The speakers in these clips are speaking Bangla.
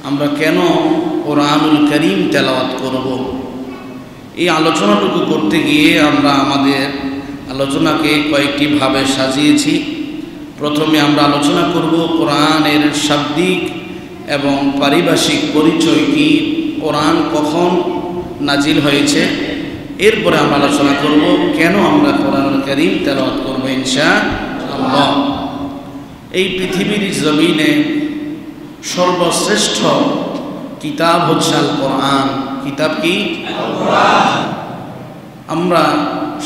আমরা কেন কোরআনুল কারীম তেলাওয়াত করব। এই আলোচনাটুকু করতে গিয়ে আমরা আমাদের আলোচনাকে কয়েকটি ভাবে সাজিয়েছি। প্রথমে আমরা আলোচনা করব কোরআনের শাব্দিক এবং পারিভাষিক পরিচয় কি, কোরআন কখন নাজিল হয়েছে। এরপরে আমরা আলোচনা করব কেন আমরা কোরআনুল কারীম তেলাওয়াত করব ইনশাআল্লাহ। এই পৃথিবীর জমিনে সর্বশ্রেষ্ঠ কিতাব হচ্ছে আল কোরআন। কিতাব কি? আমরা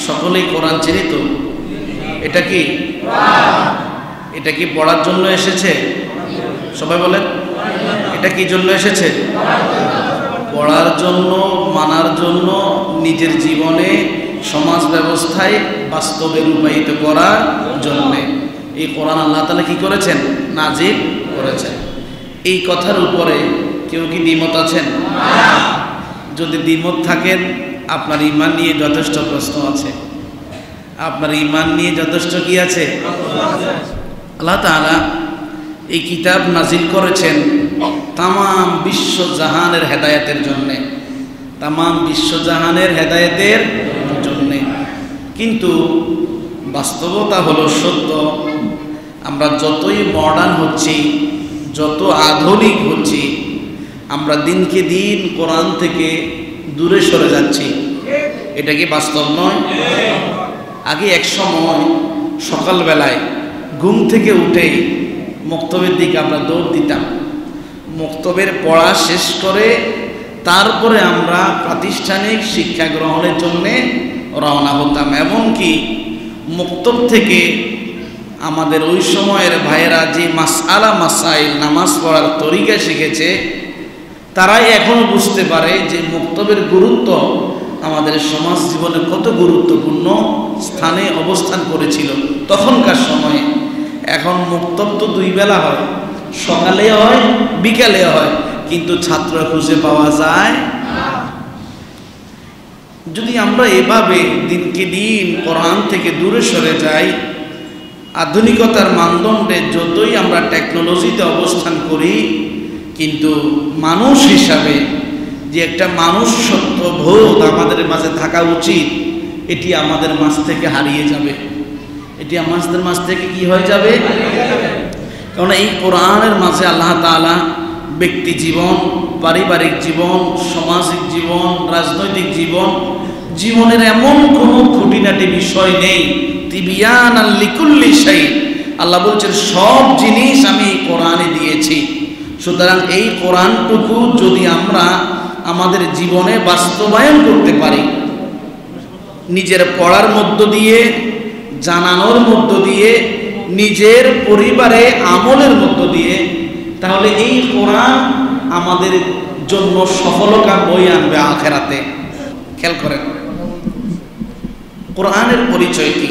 সকলেই কোরআন চিনি তো? এটা কি? এটা কি পড়ার জন্য এসেছে? সবাই বলেন, এটা কি জন্য এসেছে? পড়ার জন্য, মানার জন্য, নিজের জীবনে সমাজ ব্যবস্থায় বাস্তবে রূপায়িত করার জন্যে এই কোরআন আল্লাহ তাআলা কি করেছেন? নাজিল করেছেন। এই কথার উপরে কেউ কি দ্বিমত আছেন? যদি দ্বিমত থাকেন, আপনার ঈমান নিয়ে যথেষ্ট প্রশ্ন আছে। আপনার ঈমান নিয়ে যথেষ্ট কি আছে? আল্লাহ তাআলা এই কিতাব নাজিল করেছেন তামাম বিশ্বজাহানের হেদায়েতের জন্যে, তামাম বিশ্বজাহানের হেদায়েতের জন্যে। কিন্তু বাস্তবতা হলো সত্য, আমরা যতই মডার্ন হচ্ছি, যত আধুনিক হচ্ছি, আমরা দিনকে দিন কোরআন থেকে দূরে সরে যাচ্ছি। এটা কি বাস্তব নয়? আগে এক সময় সকালবেলায় ঘুম থেকে উঠে মক্তবের দিকে আমরা দৌড় দিতাম। মক্তবের পড়া শেষ করে তারপরে আমরা প্রাতিষ্ঠানিক শিক্ষা গ্রহণের জন্যে রওনা হতাম। এমনকি মক্তব থেকে আমাদের ওই সময়ের ভাইয়েরা যে মাসআলা মাসাইল নামাজ পড়ার তরিকা শিখেছে, তারাই এখনও বুঝতে পারে যে মক্তবের গুরুত্ব আমাদের সমাজ জীবনে কত গুরুত্বপূর্ণ স্থানে অবস্থান করেছিল তখনকার সময়ে। এখন মক্তব তো দুই বেলা হয়, সকালে হয়, বিকালে হয়, কিন্তু ছাত্র খুঁজে পাওয়া যায়। যদি আমরা এভাবে দিনকে দিন কোরআন থেকে দূরে সরে যাই, আধুনিকতার মানদণ্ডে যতই আমরা টেকনোলজিতে অবস্থান করি, কিন্তু মানুষ হিসাবে যে একটা মানুষত্ব বোধ আমাদের মাঝে থাকা উচিত, এটি আমাদের মাঝ থেকে হারিয়ে যাবে। এটি আমাদের মাঝ থেকে কি হয়ে যাবে? কারণ এই কোরআনের মাঝে আল্লাহ তাআলা ব্যক্তি জীবন, পারিবারিক জীবন, সামাজিক জীবন, রাজনৈতিক জীবন, জীবনের এমন কোনো খুঁটিনাটি বিষয় নেই। তিবিয়ানাল লিকুল্লি শাই, আল্লাহ বলছেন সব জিনিস আমি কোরআনে দিয়েছি। সুতরাং এই কোরআনটুকু যদি আমরা আমাদের জীবনে বাস্তবায়ন করতে পারি, নিজের পড়ার মধ্য দিয়ে, জানানোর মধ্য দিয়ে, নিজের পরিবারে আমলের মধ্য দিয়ে, তাহলে এই কোরআন আমাদের জন্য সফলতা বয়ে আনবে আখিরাতে। খেয়াল করেন, কোরআনের পরিচয় কি?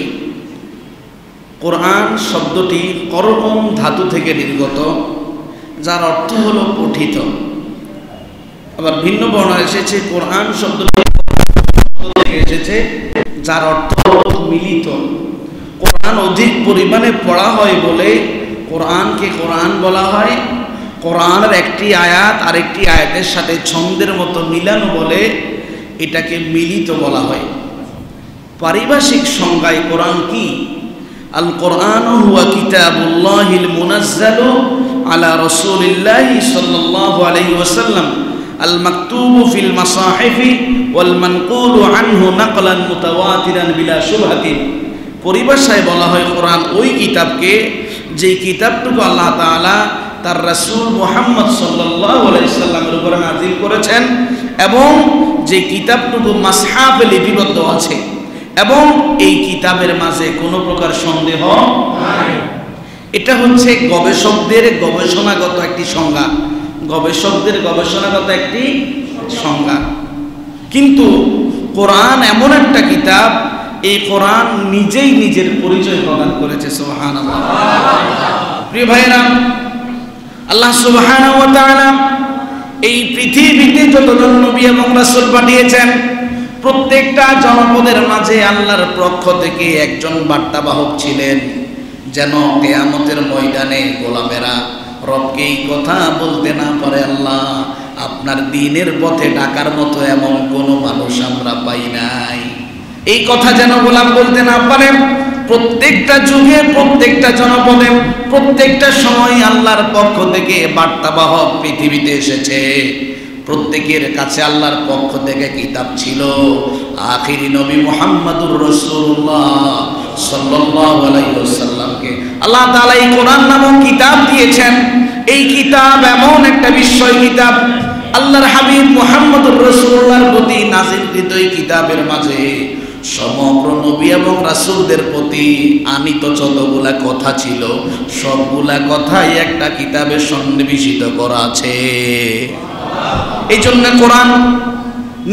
কোরআন শব্দটি করম ধাতু থেকে নির্গত, যার অর্থ হলো পঠিত। আবার ভিন্ন বর্ণনা এসেছে কোরআন শব্দটি থেকে এসেছে, যার অর্থ হলো মিলিত। কোরআন অধিক পরিমাণে পড়া হয় বলে কোরআনকে কোরআন বলা হয়। কোরআনের একটি আয়াত আরেকটি আয়াতের সাথে ছন্দের মতো মিলানো বলে এটাকে মিলিত বলা হয়। পারিভাষিক সংজ্ঞায় কোরআন কি? আল কোরআন হুয়া কিতাবুল্লাহিল মুনাজ্জালু আলা রাসূলিল্লাহি সাল্লাল্লাহু আলাইহি ওয়াসাল্লাম আল মাকতুবু ফিল মাসাহিফি ওয়াল মানকুলু আনহু নাকলান মুতাওয়াতিরান বিলা শুবহাতিন। পরিভাষায় বলা হয় কোরআন ওই কিতাবকে যে কিতাবটুকু আল্লাহ তাআলা তার রাসূল মুহাম্মদ সাল্লাল্লাহু আলাইহি সাল্লামের উপরে নাযিল করেছেন, এবং যে কিতাবটুকু মাসহাফে লিপিবদ্ধ আছে, এবং এই কিতাবের মাঝে কোনো প্রকার সন্দেহ নাই। এটা হচ্ছে গবেষকদের গবেষণাগত একটি সংজ্ঞা, গবেষকদের গবেষণাগত একটি সংজ্ঞা। কিন্তু কোরআন এমন একটা কিতাব, এই কোরআন নিজেই নিজের পরিচয় প্রদান করেছে। সুবহানাল্লাহ। প্রিয় ভাইরা, আল্লাহ সুবহানাহু ওয়া তাআলা এই পৃথিবীতে যতজন নবী এবং রাসূল পাঠিয়েছেন, প্রত্যেকটা জনপদের মাঝে আল্লাহর পক্ষ থেকে একজন বার্তাবাহক ছিলেন, যেন কিয়ামতের ময়দানে গোলামেরা রবকে এই কথা বলতে না পারে, আল্লাহ আপনার দ্বীনের পথে ডাকার মতো এমন কোনো মানুষ আমরা পাই নাই। এই কথা যেন গোলাম বলতে না পারে। প্রত্যেকটা যুগে, প্রত্যেকটা জনপদে, প্রত্যেকটা সময় আল্লাহর পক্ষ থেকে বার্তাবাহক পৃথিবীতে এসেছে। প্রত্যেকের কাছে আল্লাহর পক্ষ থেকে কিতাব ছিল। আখিরি নবী মুহাম্মদুর রাসূলুল্লাহ সাল্লাল্লাহু আলাইহি ওয়াসাল্লামকে আল্লাহ তাআলা এই কোরআন নামক কিতাব দিয়েছেন। এই কিতাব এমন একটা বিস্ময় কিতাব, আল্লাহর হাবিব মুহাম্মদুর রাসূলুল্লাহর প্রতি নাযিলকৃত এই কিতাবের মাঝে সমগ্র নবী এবং রাসূলদের প্রতি আনিত যতগুলা কথা ছিল সবগুলা কথাই একটা কিতাবে সন্নিবেশিত করা আছে। এই জন্য কোরআন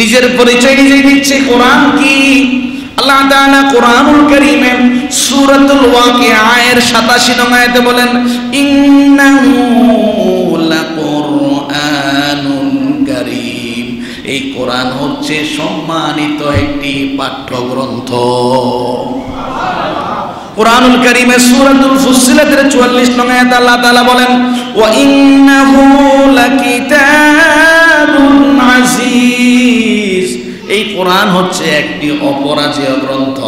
নিজের পরিচয় নিজেই দিচ্ছে। কোরআন কি? আল্লাহ তাআলা কোরআনুল কারীমে সূরাতুল ওয়াকিআ এর 87 নং আয়াতে বলেন, ইন্নাহু লাকুরআনুন কারীম। এই কোরআন হচ্ছে সম্মানিত একটি পাঠ্যগ্রন্থ। কোরআনুল কারীমে সূরাতুল ফুসসিলাতের 44 নং আয়াতে আল্লাহ তাআলা বলেন, ওয়া ইন্নাহু লাকিতাবুন আজিজ। এই কোরআন হচ্ছে একটি অপরাজেয় গ্রন্থ।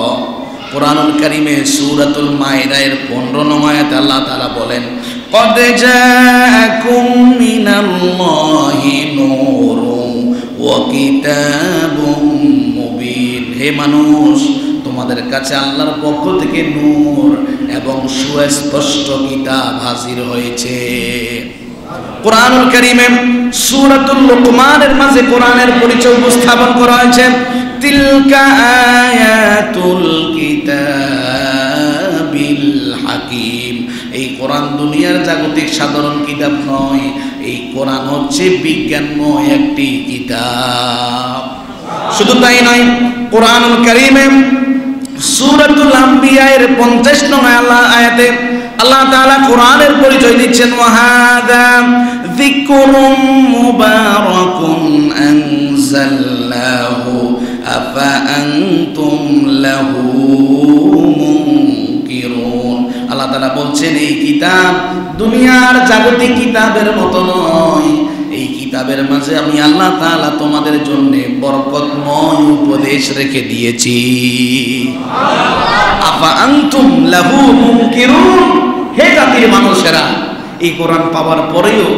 কোরআনুল কারীমে সূরাতুল মাইদা এর 15 নং আয়াতে আল্লাহ তাআলা বলেন, قد جاءكم من الله نور وكتاب مبين। হে মানুষ, তোমাদের কাছে আল্লাহর পক্ষ থেকে নূর এবং সুস্পষ্ট কিতাব হাজির হয়েছে। কোরআনুল কারীমে সূরাতুল লুকমানের মাঝে কোরআনের পরিচয় উপস্থাপন করা হয়েছে, তিলকা আয়াতুল কিতাবিল হাকিম। এই কোরআন দুনিয়ার জাগতিক সাধারণ কিতাব নয়, এই কোরআন হচ্ছে বিজ্ঞানময় একটি কিতাব। শুধু তাই নয়, কোরআনুল কারীমে সূরাতুল আম্বিয়া এর 50 নং আয়াতে আল্লাহ তাআলা কোরআনের পরিচয় দিচ্ছেন, ওয়াহাদা যিকরুম মুবারাকুন আনজালনাহু আফা আনতুম লাহু মুনকিরুন। আল্লাহ তাআলা বলছেন, এই কিতাব দুনিয়ার জাগতিক কিতাবের মতো নয়। এই কিতাবের মাঝে আমি আল্লাহ তাআলা তোমাদের জন্য বরকতময় উপদেশ রেখে দিয়েছি। আফা আনতুম লাহু মুনকিরুন। হে জাতির মানুষেরা, এই কোরআন পাওয়ার পরেও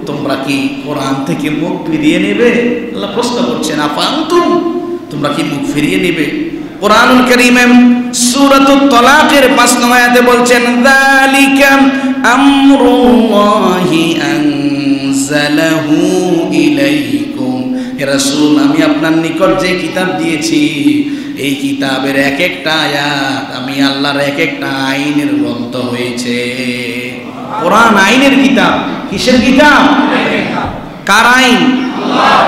তোমরা কি কোরআন থেকে মুখ ফিরিয়ে নেবে? আল্লাহ প্রশ্ন করছেন, আফা আনতুম, তোমরা কি মুখ ফিরিয়ে নেবে? কোরআনুল কারীমে সূরাতুত তালাকের 5 নং আয়াতে বলছেন, যালিকা আমরুল্লাহি আনজালাহু ইলাইকুম। হে রাসূল, আমি আপনার নিকট যে কিতাব দিয়েছি এই কিতাবের এক একটা আয়াত আমি আল্লাহর এক একটা আইনের গ্রন্থ হয়েছে। কোরআন আইনের কিতাব। কিসের কিতাব? কার আইন? আল্লাহর।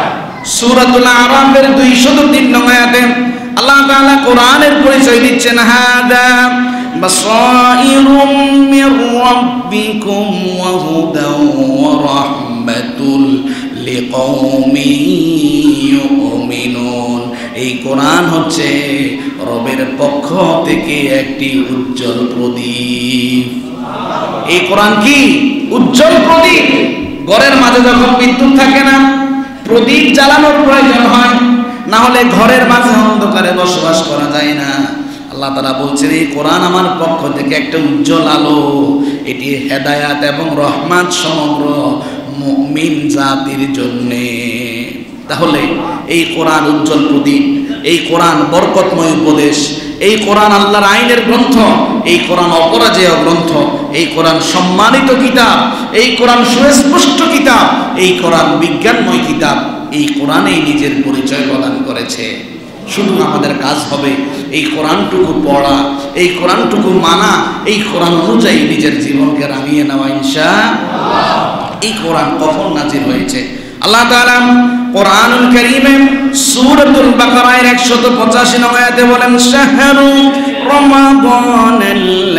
সূরাতুল আরাফের 203 নং আয়াতে আল্লাহ তাআলা কোরআনের পরিচয় দিচ্ছেন, হাদা বাসাইরুম মির রাব্বিকুম ওয়া হুদাও ওয়া রাহমাতুল লিকওমিন ইউমিনুন। এই কোরআন হচ্ছে রবের পক্ষ থেকে একটি উজ্জ্বল প্রদীপ। এই কোরআন কি? উজ্জ্বল প্রদীপ। ঘরের মাঝে যখন বিদ্যুৎ থাকে না, প্রদীপ জ্বালানোর প্রয়োজন হয়, না হলে ঘরের মাঝে অন্ধকারে বসবাস করা যায় না। আল্লাহ তাআলা বলছেন, এই কোরআন আমার পক্ষ থেকে একটা উজ্জ্বল আলো। এটি হেদায়াত এবং রহমত সমগ্র মুমিন জাতির জন্য। তাহলে এই কোরআন উজ্জ্বল প্রদীপ, এই কোরআন বরকতময় উপদেশ, এই কোরআন আল্লাহর আইনের গ্রন্থ, এই কোরআন অপরাজেয় গ্রন্থ, এই কোরআন সম্মানিত কিতাব, এই কোরআন সুস্পষ্ট কিতাব, এই কোরআন বিজ্ঞানময় কিতাব। এই কোরআনেই নিজের পরিচয় প্রদান করেছে। শুধু আমাদের কাজ হবে এই কোরআনটুকু পড়া, এই কোরআনটুকু মানা, এই কোরআন অনুযায়ী নিজের জীবনকে রাঙিয়ে নেওয়া ইনশাআল্লাহ। এই কোরআন কখন নাজিল হয়েছে? আল্লাহ তাআলা কোরআনুল কারীমে সূরাতুল বাকারার 185 নং আয়াতে বলেন, শাহরু রমাদানাল্লাযী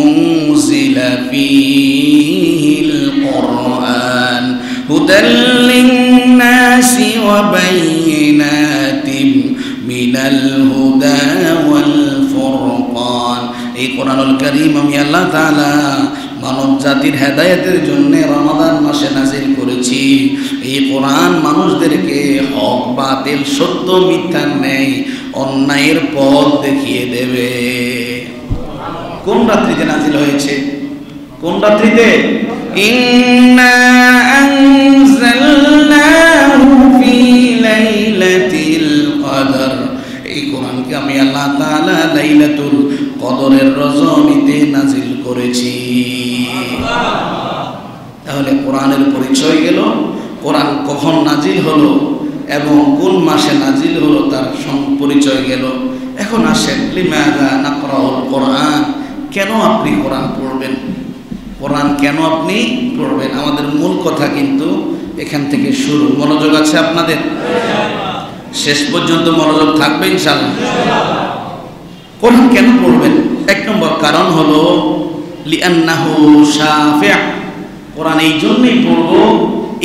উনজিলা ফীহিল কুরআন হুদাল লিন-নাসি ওয়া বাইয়িনাতিন মিনাল হুদা ওয়াল ফুরকান। এই কোরআনুল কারীম আমি আল্লাহ তাআলা মানব জাতির হেদায়েতের জন্য রমাদান মাসে নাজিল করেছি। এই কোরআন মানুষদেরকে হক বাতিল, সত্য মিথ্যা, ন্যায় অন্যায়ের পথ দেখিয়ে দেবে। কোন রাত্রিতে নাজিল হয়েছে? কোন রাত্রিতে? ইন্না আনজালনাহু ফি লাইলাতিল কদর। এই কোরআনকে আমি আল্লাহ তাআলা লাইলাতুল কদরের রজনীতে নাজিল করেছি। তাহলে কোরআনের পরিচয় গেল, কোরআন কখন নাজিল হলো এবং কোন মাসে নাজিল হলো তার পরিচয় গেল। এখন আসেন, লিমাযা নাকরাউল কোরআন, কেন আপনি কোরআন পড়বেন? কোরআন কেন আপনি পড়বেন? আমাদের মূল কথা কিন্তু এখান থেকে শুরু। মনোযোগ আছে আপনাদের? শেষ পর্যন্ত মনোযোগ থাকবে ইনশাআল্লাহ। কোরআন কেন পড়বেন? এক নম্বর কারণ হলো লিআন্নাহু শাফি'। কোরআন এই জন্যই পড়ব,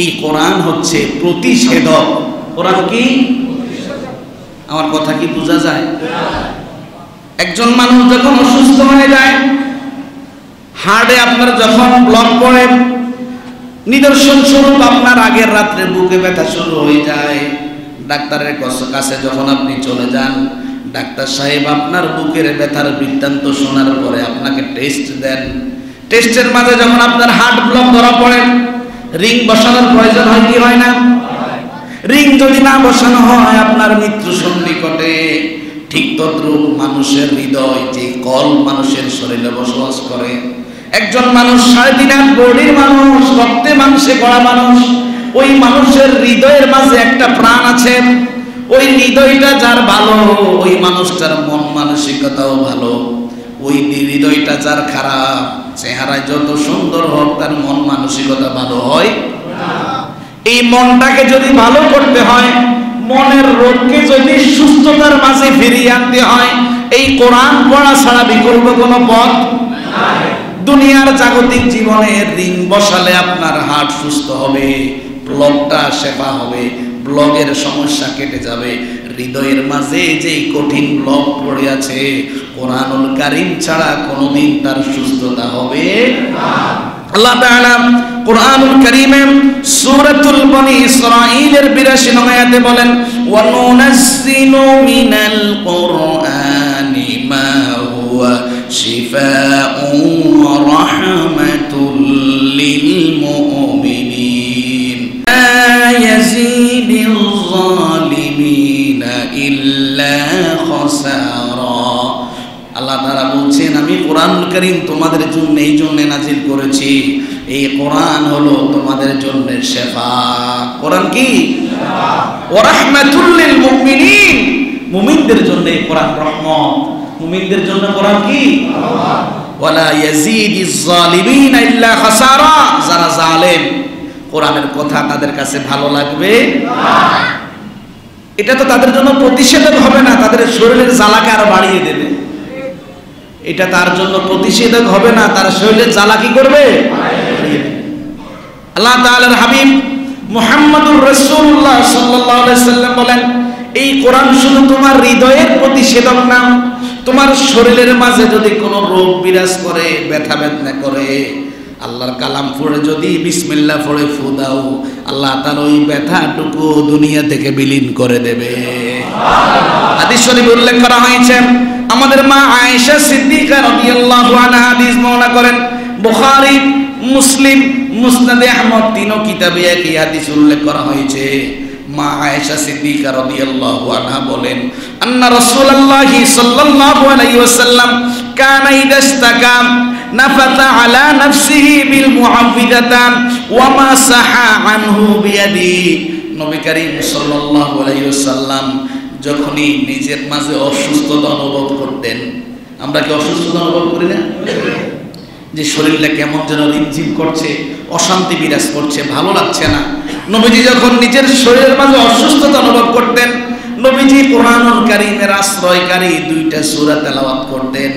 এই কোরআন হচ্ছে প্রতিষেধক। কোরআন কি? আমার কথা কি বোঝা যায়? একজন মানুষ যখন অসুস্থ হয়ে যায়, হার্টে আপনার যখন ব্লক পড়ে, নিদর্শন স্বরূপ আপনার আগের রাত্রে বুকে ব্যথা শুরু হয়ে যায়, ডাক্তারের কাছে যখন আপনি চলে যান, ডাক্তার সাহেব আপনার বুকের ব্যথার বৃত্তান্ত শোনার পরে আপনাকে টেস্ট দেন। টেস্টের মাঝে যখন আপনার হার্ট ব্লক ধরা পড়ে, রিং বসানোর প্রয়োজন হয় কি হয় না? রিং যদি না বসানো হয় আপনার মৃত্যু সন্নিকটে। ঠিক তদ্রূপ মানুষের হৃদয়, যে কল মানুষের শরীরে বসবাস করে, একজন মানুষ 3.5 বডির মানুষ, রক্তে মাংসে গড়া মানুষ, ওই মানুষের হৃদয়ের মাঝে একটা প্রাণ আছে। ওই হৃদয়টা যার ভালো, ওই মানুষটার মন মানসিকতাও ভালো। ওই হৃদয়টা যার খারাপ, চেহারায় যত সুন্দর হোক, তার মন মানসিকতা ভালো হয় না। এই মনটাকে যদি ভালো করতে হয়, মনের রোগকে যদি সুস্থতার মাঝে ফিরিয়ে আনতে হয়, এই কোরআন পড়া ছাড়া বিকল্প কোনো পথ নাই। দুনিয়ার জাগতিক জীবনে রিং বসালে আপনার হার্ট সুস্থ হবে, ব্লকটা শেফা হবে, ব্লকের সমস্যা কেটে যাবে। হৃদয়ের মাঝে যেই কঠিন ব্লক পড়ে আছে, কোরআনুল কারীম ছাড়া কোনোদিন তার সুস্থতা হবে না। আল্লাহ তাআলা কোরআনুল কারীমে সূরাতুল বনি ইসরাঈলের 82 নং আয়াতে বলেন, ওয়া নুনাজ্জিলু মিনাল কুরআনি মা হুয়া শিফাউন ওয়া রাহমাতুল লিল মুমিনিন লা ইয়াজিদুল যালিমিনা ইল্লা খাসারা। আল্লাহ তাআলা বলছেন, আমি কোরআনুল কারীম তোমাদের জন্য এই জন্য নাজিল করেছি, এই কোরআন হলো তোমাদের জন্য শেফা। কোরআন কি? শেফা। ওয়া রাহমাতুল লিল মুমিনিন, মুমিনদের জন্য এই কোরআন রহমত। মুমিনদের জন্য কোরআন কি? রহমত। ওয়ালা ইয়াজিদিজ যালিমিনা ইল্লা খাসারা, যারা জালেম, কোরআনের কথা তাদের কাছে ভালো লাগবে না। এটা তো তাদের জন্য প্রতিষেধক হবে না, তাদের শরীরের জ্বালাকে আরো বাড়িয়ে দেবে। এটা তার জন্য প্রতিষেধক হবে না, তার শরীরের জ্বালা কি করবে? আল্লাহ তাআলার হাবিব মুহাম্মদুর রাসূলুল্লাহ সাল্লাল্লাহু আলাইহি সাল্লাম বলেন, এই কোরআন শুধু তোমার হৃদয়ের প্রতিষেধক না, তোমার শরীরের মাঝে যদি কোনো রোগ বিরাজ করে, ব্যথা বেদনা করে, আল্লাহর কালাম পড়ে যদি বিসমিল্লাহ পড়ে ফু দাও, আল্লাহ তাআলা ওই ব্যথাটুকু দুনিয়া থেকে বিলীন করে দেবে। হাদিস শরীফে উল্লেখ করা হয়েছে, আমাদের মা আয়েশা সিদ্দিকা রাদিয়াল্লাহু আনহা হাদিস বর্ণনা করেন, বুখারী, মুসলিম, মুসনাদে আহমদ তিনও কিতাবে একই হাদিস উল্লেখ করা হয়েছে। মা আয়েশা সিদ্দিকা রাদিয়াল্লাহু আনহা বলেন, আন্না রাসূলুল্লাহি সাল্লাল্লাহু আলাইহি ওয়াসাল্লাম কানা ইদাস্তাকা নাফাতা আলা নাফসিহি বিল মুআউযিদাতান ওয়া মাসাহা আনহু বিয়াদি। নবী করিম সাল্লাল্লাহু আলাইহি ওয়াসাল্লাম যখনই নিজের মাঝে অসুস্থতা অনুভব করতেন, আমরা কি অসুস্থতা অনুভব করি না? যে শরীরটা কেমন যেন রিমঝিম করছে, অশান্তি বিরাজ করছে, ভালো লাগছে না। নবীজি যখন নিজের শরীরের মাঝে অসুস্থতা অনুভব করতেন, নবীজি কোরআনুল কারীমের আশ্রয়কারী 2টা সূরা তেলাওয়াত করতেন।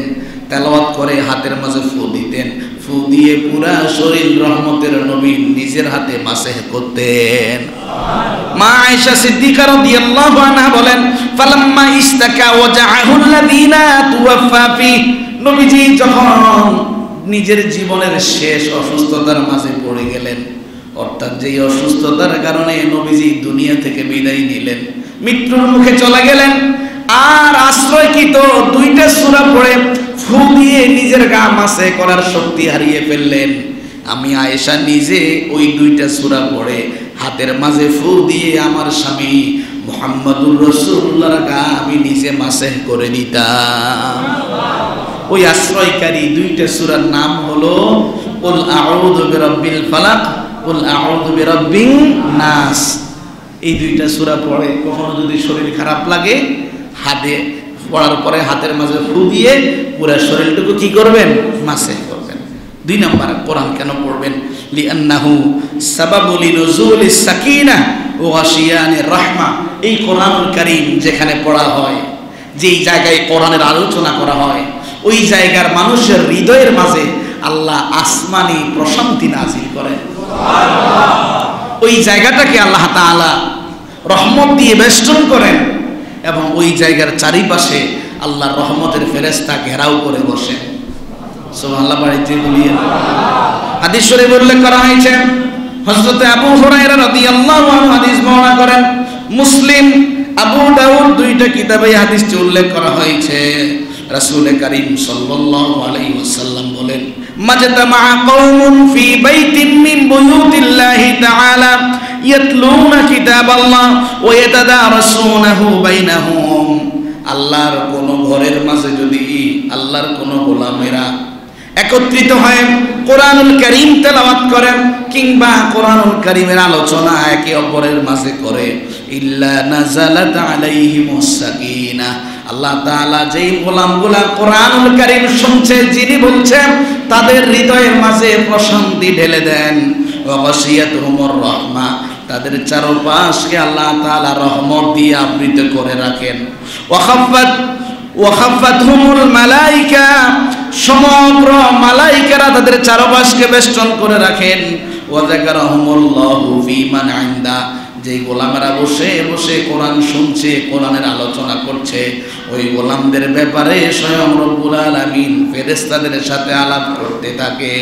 তেলাওয়াত করে হাতের মাঝে ফু দিতেন, ফু দিয়ে পুরা শরীর রহমতের নবী নিজের হাতে মাসেহ করতেন। মা আয়েশা সিদ্দিকা রাদিয়াল্লাহু আনহা বলেন, ফালাম্মা ইস্তাকা ওয়াজাহুল্লাযিনা তুওয়াফা ফি, নবীজি যখন নিজের জীবনের শেষ অসুস্থতার মাঝে পড়ে গেলেন, অর্থাৎ যেই অসুস্থতার কারণে নবীজি দুনিয়া থেকে বিদায় নিলেন, মৃত্যুর মুখে চলে গেলেন। আর আশ্রয় কি তো দুইটা সূরা পড়ে ফু দিয়ে নিজের গা মাসে করার শক্তি হারিয়ে ফেললেন। আমি আয়েশা নিজে ওই দুইটা সূরা পড়ে হাতের মাঝে ফু দিয়ে আমার স্বামী মুহাম্মদুর রাসূলুল্লাহর গা আমি নিজে মাসে করে দিতাম। ওই আশ্রয়কারী দুইটা সূরার নাম হলো কুল আউযু বিরাব্বিল ফালাক, কুল আউযু বিরাব্বিন নাস। এই দুইটা সূরা পড়ে কখনো যদি শরীর খারাপ লাগে হাতে পড়ার পরে হাতের মাঝে ফু দিয়ে পুরো শরীরটুকু কি করবেন? মাসে করবেন। 2 নম্বর, কোরআন কেন পড়বেন? লিআন্নাহু সাবাবুল লিনুজুলিস সাকিনাহ ওয়া গাশিয়ানির রাহমা। এই কোরআনুল কারীম যেখানে পড়া হয়, যেই জায়গায় কোরআনের আলোচনা করা হয়, ওই জায়গার মানুষের হৃদয়ের মাঝে আল্লাহ আসমানি প্রশান্তি নাজিল করেন। ওই জায়গাটাকে আল্লাহ তাআলা রহমত দিয়ে বেষ্টন করেন এবং ওই জায়গার চারিপাশে আল্লাহর রহমতের ফেরেশতা ঘেরাও করে বসেন। সুবহানাল্লাহ, বাড়িতে বলিয়েন। হাদিস শরীফে উল্লেখ করা হয়েছে, হযরত আবু হুরায়রা রাদিয়াল্লাহু আনহু হাদিস বর্ণনা করেন, মুসলিম, আবু দাউদ দুইটা কিতাবে হাদিসটি উল্লেখ করা হয়েছে। রাসূল কারীম সাল্লাল্লাহু আলাইহি ওয়াসাল্লাম বলেন, মাজতামা কওমুন ফি বাইতিন মিন বুয়ুতিল্লাহি তাআলা ইয়াতলুনা কিতাবাল্লাহ ওয়া ইয়াতাদারাসুনাহু বাইনাহুম। আল্লাহর কোন ঘরের মাঝে যদি আল্লাহর কোন গোলামেরা একত্রিত হয়ে কোরআনুল কারীম তেলাওয়াত করেন কিংবা কোরআনুল কারীমের আলোচনা একে অপরের মাঝে করে, ইল্লা নাযালাত আলাইহিমুস সাকিনাহ, আল্লাহ তাআলা যেই গোলামগুলা কোরআনুল কারীম শুনছে, যিনি বলছেন, তাদের হৃদয়ের মাঝে প্রশান্তি ঢেলে দেন। ওয়া গাশিয়াতুহুমুর রাহমা, তাদের চারপাশকে আল্লাহ তাআলা রহমত দিয়ে আবৃত করে রাখেন। ওয়া খাফাতহুমুল মালায়েকা, সমগ্র মালায়েকারা তাদের চারপাশকে বেষ্টন করে রাখেন। ওয়া যাকারাহুমুল্লাহু ফী মান ইনদা, যে গোলামেরা বসে বসে কোরআন শুনছে, কোরআনের আলোচনা করছে, ওই গোলামদের ব্যাপারে স্বয়ং রব্বুল আলামিন ফেরেশতাদের সাথে আলাপ করতে থাকে।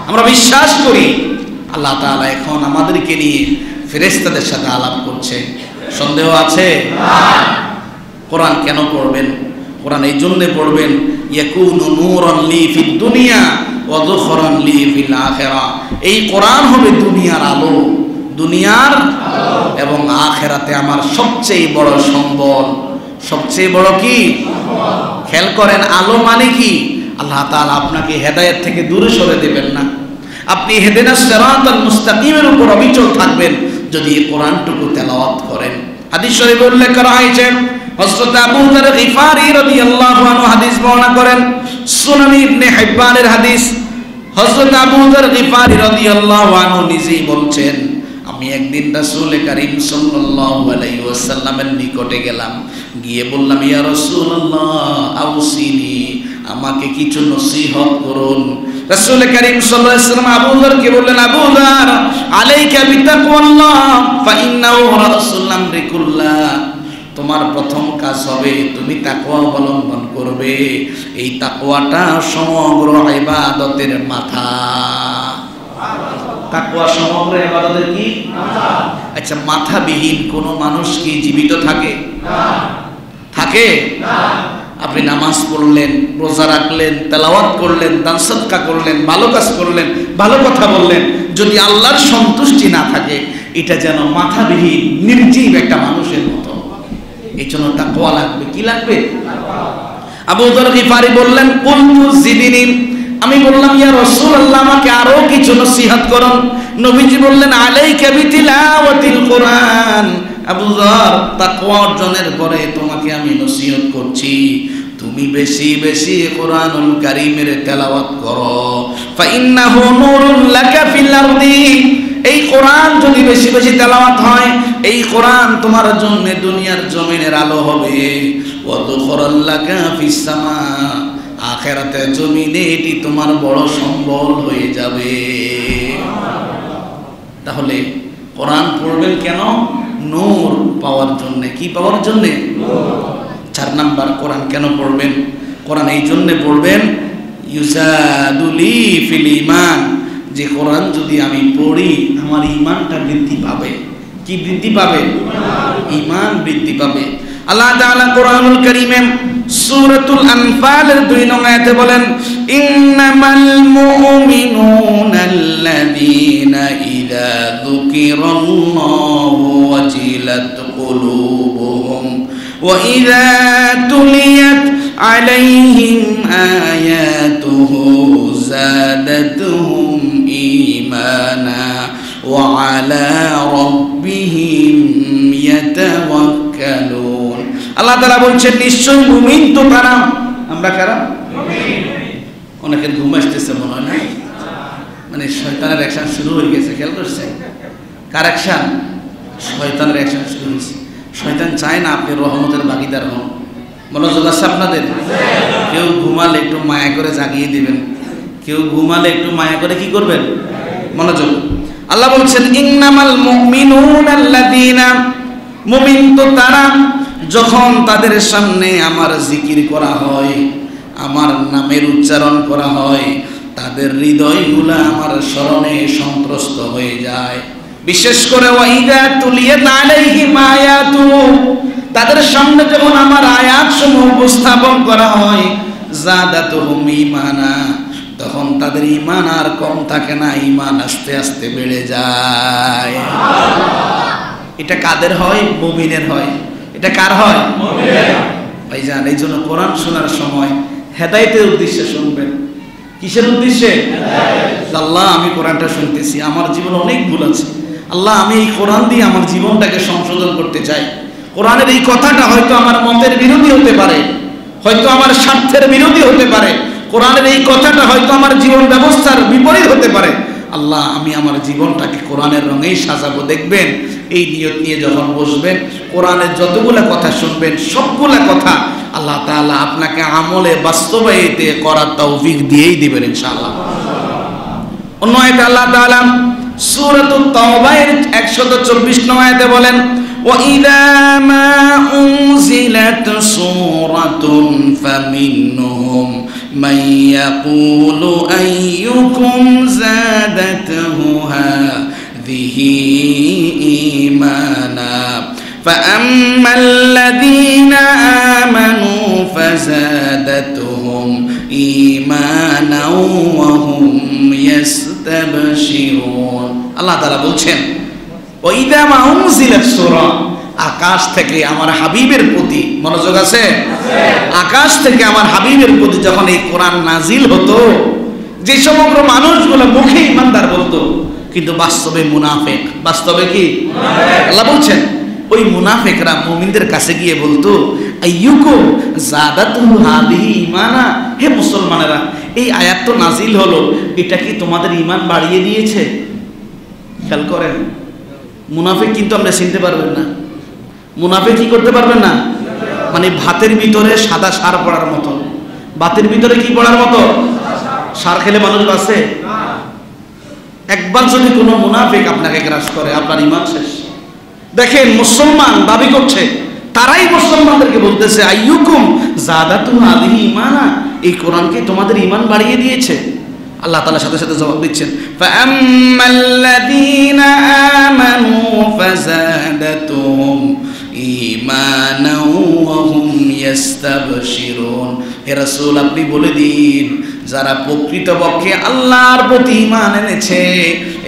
আমরা বিশ্বাস করি আল্লাহ তাআলা এখন আমাদেরকে নিয়ে ফেরেশতাদের সাথে আলাপ করছে। সন্দেহ আছে? কোরআন কেন পড়বেন? কোরআন এই জন্য পড়বেন, ইয়াকুনু নূরান লি ফিদ দুনিয়া ওয়া যুখরান লি ফিল আখিরাহ। এই কোরআন হবে দুনিয়ার আলো, দুনিয়ার এবং আখিরাতে আমার সবচেয়ে বড় সম্বল। সবচেয়ে বড় কি? খেয়াল করেন, আলো মানে কি? আল্লাহ তাআলা আপনাকে হেদায়েত থেকে দূরে সরে দেবেন না। আপনি ইহদিনাস সিরাতাল মুস্তাকিমের উপর অবিচল থাকবেন যদি এই কোরআনটুকু তেলাওয়াত করেন। হাদিস শরীফে উল্লেখ করা হয়েছে, হযরত আবু যর গিফারি রাদিয়াল্লাহু আনহু হাদিস বর্ণনা করেন, সুনান ইবনে হিব্বানের হাদিস। হযরত আবু যর গিফারি রাদিয়াল্লাহু আনহু নিজেই বলছেন, আমি একদিন রাসূল কারীম সাল্লাল্লাহু আলাইহি ওয়াসাল্লামের নিকটে গেলাম, গিয়ে বললাম, ইয়া রাসূলুল্লাহ আউসিনি, আমাকে কিছু নসিহত করুন। রাসূল কারীম সাল্লাল্লাহু আলাইহি ওয়াসাল্লাম আবু যরকে বললেন, আবু যর আলাইকা বিতাকওয়াল্লাহ ফা ইন্নাহু রাসূল আমরি কুল্লাহ, তোমার প্রথম কাজ হবে তুমি তাকওয়া অবলম্বন করবে। এই তাকওয়াটা সমগ্র ইবাদতের মাথা। তাকওয়া সমগ্র ইবাদতের কি মাথা? আচ্ছা, মাথাবিহীন কোন মানুষ কি জীবিত থাকে? না। থাকে না। আপনি নামাজ পড়লেন, রোজা রাখলেন, তেলাওয়াত করলেন, দান সদকা করলেন, ভালো কাজ করলেন, ভালো কথা বললেন, যদি আল্লাহর সন্তুষ্টি না থাকে, এটা যেন মাথাবিহীন নির্জীব একটা মানুষের মতো। এই জন্য তাকওয়া লাগবে। কি লাগবে? আবু যর গিফারি বললেন, কুলতু জিদিনি, আমি বললাম, ইয়া রাসূলুল্লাহ আমাকে আরো কিছু নসিহত করুন। নবীজি বললেন, আলাইকা বিতিলাওয়াতিল কুরআন, আবু যর তাকওয়া অর্জনের পরে তোমাকে আমি নসিহত করছি, তুমি বেশি বেশি কোরআনুল কারীমের তেলাওয়াত করো। ফা ইন্নাহু নূরুন লাকা ফিল আরদি, এই কোরআন যদি বেশি বেশি তেলাওয়াত হয়, এই কোরআন তোমার জন্য দুনিয়ার জমিনের আলো হবে। ওয়া যুখরান লাকা ফিস সামা, আখিরাতে জমিনে এটি তোমার বড় সম্বল হয়ে যাবে। তাহলে কোরআন পড়বেন কেন? নূর পাওয়ার জন্য। কি পাওয়ার জন্য? 4 নাম্বার, কোরআন কেন পড়বেন? কোরআন এই জন্য পড়বেন, ইউজাদুলি ফিল ঈমান, যে কোরআন যদি আমি পড়ি আমার ঈমানটা বৃদ্ধি পাবে। কি বৃদ্ধি পাবে? ঈমান বৃদ্ধি পাবে। আল্লাহ তাআলা কোরআনুল কারীমে সূরাতুল আনফালের 2 নং আয়াতে বলেন, ইন্নামাল মুমিনুনাল্লাযীনা ইযা যুকিরাল্লাহু ওয়াজিলাত কুলুবুহুম ওয়া ইযা তুলিয়াত আলাইহিম আয়াতুহু যাদাতুহুম ঈমানা ওয়া আলা রাব্বিহিম ইয়াতাওয়াক্কালুন। আল্লাহ তাআলা বলছেন নিশ্চয় মুমিন তো তারা, আমরা কারা? মুমিন। অনেকের ঘুম আসতেছে মনে হয় না, মানে শয়তানের অ্যাকশন শুরু হয়ে গেছে, খেয়াল করছেন? কার অ্যাকশন? শয়তানের অ্যাকশন শুরু হয়েছে। শয়তান চায় না আপনি রহমতের ভাগীদার হন। মনোযোগ আছে আপনাদের? কেউ ঘুমালে একটু মায়া করে জাগিয়ে দিবেন, কেউ ঘুমালে একটু মায়া করে কি করবেন? মনোযোগ। আল্লাহ বলছেন ইন্নামাল মুমিনুনাল্লাযীনা, মুমিন তো তারা যখন তাদের সামনে আমার জিকির করা হয়, আমার নামের উচ্চারণ করা হয়, তাদের হৃদয়গুলো আমার স্মরণে সন্ত্রস্ত হয়ে যায়। বিশেষ করে ওয়াইদা তুলিয়াত আলাইহিম আয়াতু, তাদের সামনে যখন আমার আয়াতসমূহ উপস্থাপন করা হয়, যাদাতুহুম ঈমানা, তখন তাদের ঈমান আর কম থাকে না, ঈমান আস্তে আস্তে বেড়ে যায়। এটা কাদের হয়? মুমিনের হয়। এটা কার হয়? মুমিনের। ভাইজান, এই জন্য কোরআন শোনার সময় হেদায়েতের উদ্দেশ্যে শুনবেন। কিসের উদ্দেশ্যে? আল্লাহ আমি কোরআনটা শুনতেছি, আমার জীবনে অনেক ভুল আছে, আল্লাহ আমি এই কোরআন দিয়ে আমার জীবনটাকে সংশোধন করতে চাই। কোরআনের এই কথাটা হয়তো আমার মতের বিরোধী হতে পারে, হয়তো আমার স্বার্থের বিরোধী হতে পারে, কোরআনের এই কথাটা হয়তো আমার জীবন ব্যবস্থার বিপরীত হতে পারে। আল্লাহ আমি আমার জীবনটাকে কোরআনের রঙেই সাজাবো। দেখবেন এই নিয়ত নিয়ে যখন বসবেন, কোরআনের যতগুলা কথা শুনবেন সবগুলা কথা আল্লাহ তাআলা আপনাকে আমলে বাস্তবায়িত করার তৌফিক দিয়েই দিবেন ইনশাআল্লাহ। অন্য আয়াতে আল্লাহ তাআলা সূরাতুত তাওবার 124 নং আয়াতে বলেন, وَإِذَا مَا أُنْزِلَتْ سُورَةٌ فَمِنْهُمْ مَنْ يَقُولُ أَيُّكُمْ زَادَتْهُ هَذِهِ إِيمَانًا فَأَمَّا الَّذِينَ آمَنُوا فَزَادَتْهُمْ إِيمَانًا وَهُمْ يَسْتَبْشِرُونَ। আল্লাহ তাআলা বলছেন ওয়াইদা মা উনজিলাত সূরা, আকাশ থেকে আমার হাবিবের প্রতি, মনোযোগ আছে? আকাশ থেকে আমার হাবিবের প্রতি যখন এই কোরআন নাজিল হতো, যে সমগ্র মানুষগুলো মুখে ইমানদার বলতো কিন্তু বাস্তবে মুনাফিক। বাস্তবে কি? আল্লাহ বলছেন ওই মুনাফিকরা মুমিনদের কাছে গিয়ে বলতো আইয়ুকুম যাদাতুহু হাদিহি ঈমানা, হে মুসলমানেরা এই আয়াত তো নাজিল হলো, এটা কি তোমাদের ঈমান বাড়িয়ে দিয়েছে? খেয়াল করেন, মুনাফিক কিন্তু আমরা চিনতে পারবেন না। মুনাফিক কি করতে পারবেন না? মানে ভাতের ভিতরে সাদা সার পড়ার মতো। ভাতের ভিতরে কি পড়ার মতো? সার খেলে মানুষ বাঁচে? একবার যদি কোনো মুনাফিক আপনাকে গ্রাস করে আপনার ঈমান শেষ। দেখেন মুসলমান দাবি করছে, তারাই মুসলমানদেরকে বলতেছে আইয়ুকুম যাদাতু হাদিহি ঈমানা, এই কোরআন কি তোমাদের ঈমান বাড়িয়ে দিয়েছে? আল্লাহ তাআলা সাথে সাথে জবাব দিচ্ছেন ফাআম্মাল্লাযীনা আমানু ফাযাদাতুহুম ঈমানাও ওয়া হুম ইস্তাবশিরুন। হে রাসূল আপনি বলে দিন, যারা প্রকৃতপক্ষে আল্লাহর প্রতি ঈমান এনেছে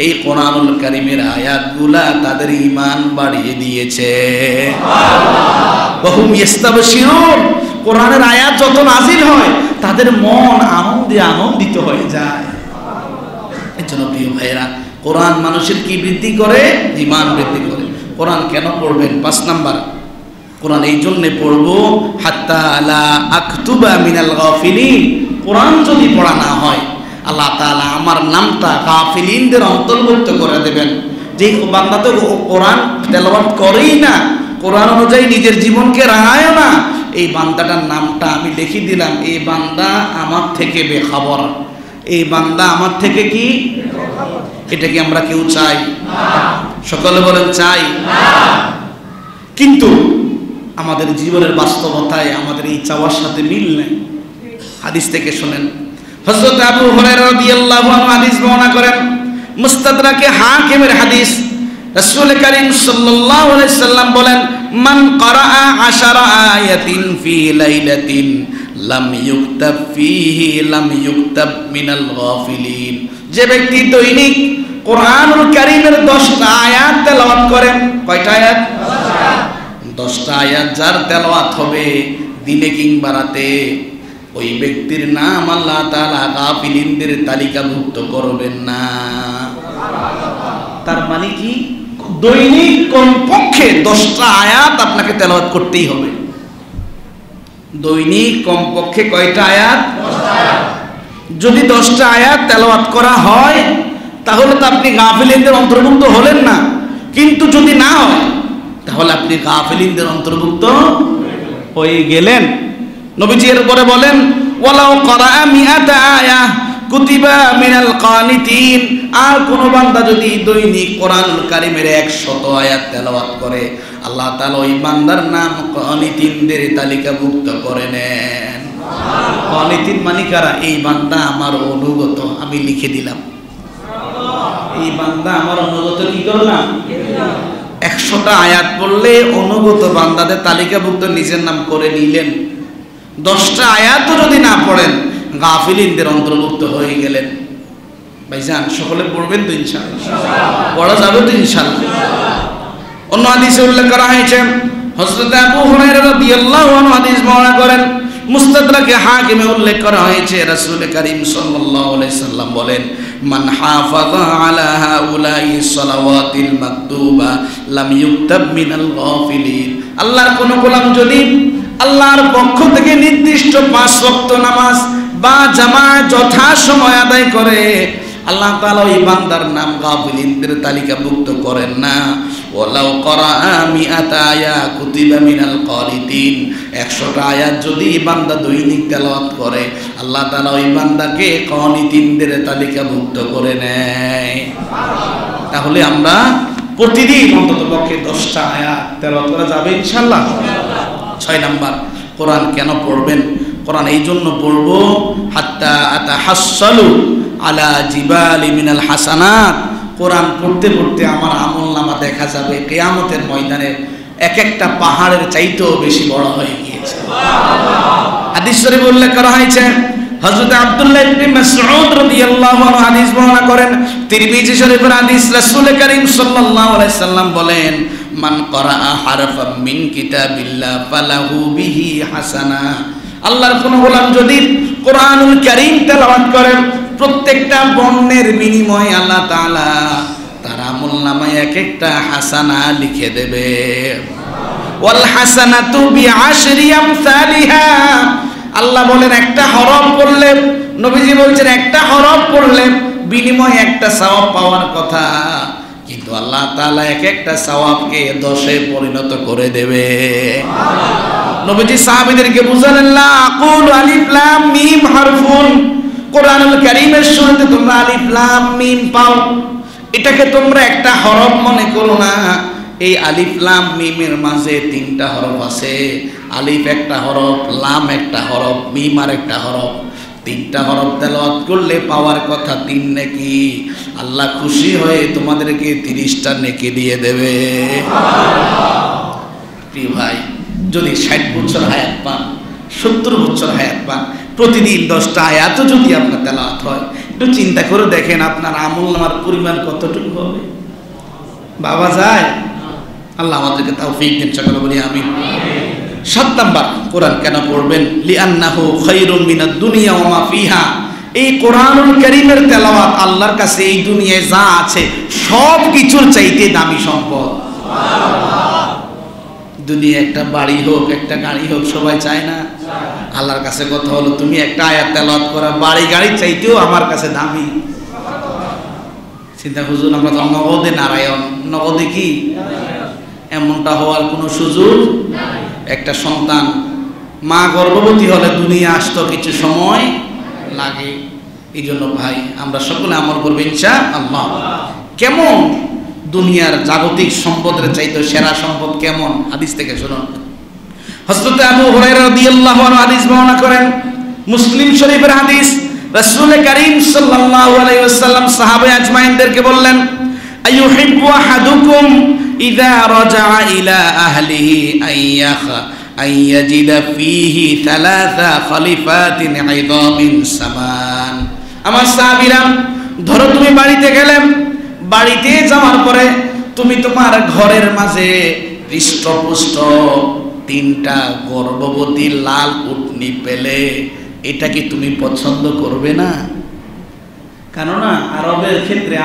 এই কোরআনুল কারীমের আয়াতগুলা তাদের ঈমান বাড়িয়ে দিয়েছে। সুবহানাল্লাহ। ওয়া হুম ইস্তাবশিরুন, কোরআনের আয়াত যত নাজিল হয় তাদের মন আনন্দে আনন্দিত হয়ে যায়। এর জন্য প্রিয় ভাইরা, কোরআন মানুষের কি বৃদ্ধি করে? ঈমান বৃদ্ধি করে। কোরআন কেন পড়বেন? 5 নাম্বার, কোরআন এই জন্যে পড়বো হাত্তা লা আকতুবা মিনাল গাফিলিন। কোরআন যদি পড়া না হয় আল্লাহ তাআলা আমার নামটা গাফিলিনদের অন্তর্ভুক্ত করে দেবেন। যে বান্দা তো কোরআন তেলাওয়াত করেই না, কোরআন অনুযায়ী নিজের জীবনকে রাঙায় না, এই বান্দাটার নামটা আমি লিখে দিলাম, এই বান্দা আমার থেকে বেখবর, এই বান্দা আমার থেকে কি? এটা কি আমরা কেউ চাই? সকলে বলেন চাই। কিন্তু আমাদের জীবনের বাস্তবতায় আমাদের এই চাওয়ার সাথে মিল নেই। হাদিস থেকে শোনেন, হযরত আবু হুরায়রা রাদিয়াল্লাহু আনহু হাদিস বর্ণনা করেন, মুস্তাদরাকে হাকিমের হাদিস, রাসূল কারীম সাল্লাল্লাহু আলাইহি সাল্লাম বলেন, মান ক্বারাআ 10 আয়াতিন ফি লাইলাতিন লাম ইউকতাব মিনাল গাফিলিন। যে ব্যক্তি দৈনিক কোরআনুল কারীমের 10টা আয়াত তেলাওয়াত করে, কয়টা আয়াত? 10টা আয়াত যার তেলাওয়াত হবে দিনে কিংবা রাতে, ওই ব্যক্তির নাম আল্লাহ তাআলা গাফিলিনদের তালিকাভুক্ত করবেন না। তার মানে কি? দৈনিক কমপক্ষে 10টা আয়াত আপনাকে তেলাওয়াত করতেই হবে। দৈনিক কমপক্ষে কয়টা আয়াত? 10টা আয়াত। যদি 10টা আয়াত তেলাওয়াত করা হয় তাহলে তো আপনি গাফিলিনদের অন্তর্ভুক্ত হলেন না, কিন্তু যদি না হয় তাহলে আপনি গাফিলিনদের অন্তর্ভুক্ত হয়ে গেলেন। নবীজি এর উপরে বলেন, ওয়ালাউ ক্বারাআ মিআতা আয়া কুতিবা মিনাল কানিতিন। আর কোন বান্দা যদি দৈনিক কোরআনুল কারীমের 100 আয়াত তেলাওয়াত করে, আল্লাহ তাআলা ওই বান্দার নাম কানিতিনদের তালিকাভুক্ত করে নেন। কানিতিন মানে কারা? এই বান্দা আমার অনুগত, আমি লিখে দিলাম। এই বান্দা আমার অনুগত কি করলাম? 100টা আয়াত পড়লে অনুগত বান্দাদের তালিকাভুক্ত নিজের নাম করে নিলেন। 10টা আয়াতও যদি না পড়েন গাফিলিনদের অন্তর্ভুক্ত হয়ে গেলেন। ভাইজান সকলে পড়বেন তো ইনশাআল্লাহ? পড়া যাবে তো ইনশাআল্লাহ? অন্য হাদিসে উল্লেখ করা হয়েছে, হযরত আবু হুরায়রা রাদিয়াল্লাহু আনহু হাদিস বর্ণনা করেন, মুস্তাদরাকে হাকিমে উল্লেখ করা হয়েছে, রাসূল কারীম সাল্লাল্লাহু আলাইহি সাল্লাম বলেন, মান হাফাযা আলা হাউলাই সালাওয়াতিল মাকতুবা লাম ইউকতাব মিনাল গাফিলিন। আল্লাহর কোন গোলাম যদি আল্লাহর পক্ষ থেকে নির্দিষ্ট 5 ওয়াক্ত নামাজ বা জামাত যথাসময়ে আদায় করে, আল্লাহ তাআলা ওই বান্দার নাম গাফিলিনদের তালিকাভুক্ত করেন না। ওয়ালাউ ক্বারাআ মিআতা আয়া কুতিবা মিনাল কানিতিন। 100টা আয়াত যদি বান্দা দৈনিক তেলাওয়াত করে, আল্লাহ তাআলা ওই বান্দাকে কানিতিনদের তালিকাভুক্ত করে নেয়। তাহলে আমরা প্রতিদিন অন্ততপক্ষে 10টা আয়াত তেলাওয়াত করা যাবে ইনশাআল্লাহ। 6 নাম্বার, কোরআন কেন পড়বেন? কোরআন এই জন্য পড়ব, হাত্তা আতাহাসসালু আলা জিবালি মিনাল হাসানাত। কোরআন পড়তে পড়তে আমার আমলনামা দেখা যাবে কিয়ামতের ময়দানে এক একটা পাহাড়ের চাইতেও বেশি বড় হয়ে গিয়েছে। হাদিস শরীফে উল্লেখ করা হয়েছে, হযরত আব্দুল্লাহ ইবনে মাসউদ রাদিয়াল্লাহু আনহু হাদিস বর্ণনা করেন, তিরমিজি শরীফের হাদিস, রাসূল কারীম সাল্লাল্লাহু আলাইহি সাল্লাম বলেন, মান ক্বারাআ হারফাম মিন কিতাবিল্লাহ ফালাহু বিহি হাসানা। আল্লাহর কোন গোলাম যদি কোরআনুল কারীম তেলাওয়াত করেন, প্রত্যেকটা বর্ণের বিনিময়ে আল্লাহ তাআলা তার আমলনামায় এক একটা হাসানা লিখে দেবে। ওয়াল হাসানাতু বিআশরি আমসালিহা। আল্লাহ বলেন একটা হরফ পড়লে, নবীজি বলছেন একটা হরফ পড়লে বিনিময়ে একটা সওয়াব পাওয়ার কথা, কিন্তু আল্লাহ তাআলা এক একটা সওয়াবকে 10-এ পরিণত করে দেবে। নবীজি সাহাবীদেরকে বুঝালেন, লা আকুলু আলিফ লাম মিম হারফুন। কোরআনুল কারীমের শুরুতে তোমরা আলিফ লাম মিম পাও, এটাকে তোমরা একটা হরফ মনে করো না। এই আলিফ লাম মিমের মাঝে 3টা হরফ আছে। আলিফ একটা হরফ, লাম একটা হরফ, মিম আর একটা হরফ। 3টা হরফ তেলাওয়াত করলে পাওয়ার কথা 3 নেকি। আল্লাহ খুশি হয়ে তোমাদেরকে 30টা নেকি দিয়ে দেবে। প্রিয় ভাই, যদি 60 বছর হায়াত পান, 70 বছর হায়াত পান, প্রতিদিন 10টা আয়াত যদি আপনার তেলাওয়াত হয়, একটু চিন্তা করে দেখেন আপনার আমলনামার পরিমাণ কতটুকু হবে। বাবা যায়, আল্লাহ আমাদেরকে তৌফিক দিন, সকলে বলি আমিন। 7 নাম্বার, কোরআন কেন পড়বেন? লিআন্নাহু খায়রুম মিনাদ দুনিয়া ওয়া মা ফিহা। এই কোরআনুল কারীমের তেলাওয়াত আল্লাহর কাছে এই দুনিয়ায় যা আছে সব কিছুর চাইতে দামি সম্পদ। দুনিয়া একটা বাড়ি হোক, একটা গাড়ি হোক, সবাই চায় না? আল্লাহর কাছে কথা হলো, তুমি একটা আয়াত তেলাওয়াত করা বাড়ি গাড়ি চাইতেও আমার কাছে দামি। চিন্তা, হুজুর আমরা তো নগদে নারায়ণ, নগদে কি এমনটা হওয়ার কোনো সুযোগ নাই। একটা সন্তান মা গর্ভবতী হলে দুনিয়া আসতো কিছু সময় লাগে। এই জন্য ভাই আমরা সকলে আমল করবো ইনশাআল্লাহ। কেমন দুনিয়ার জাগতিক সম্পদের চাইতে সেরা সম্পদ কেমন? হাদিস থেকে শুনুন। হযরত আবু হুরায়রা রাদিয়াল্লাহু আনহু হাদিস বর্ণনা করেন, মুসলিম শরীফের হাদিস, রাসূল করিম সাল্লাল্লাহু আলাইহি ওয়াসাল্লাম সাহাবা আজমাইনদেরকে বললেন, আইয়ুহিব্বু আহাদুকুম ইযা রাজা'a ইলা আহলিহি আইয়াজিদা ফীহি সালাসা খলিফাতিন ইযামিন সামান। আমার সাহাবীরা, ধরো তুমি বাড়িতে গেলে, বাড়িতে যাওয়ার পরে তুমি তোমার ঘরের মাঝে হৃষ্টপুষ্ট 3টা গর্ভবতী লাল উটনি পেলে, এটা কি তুমি পছন্দ করবে না? কেননা আরবের ক্ষেত্রে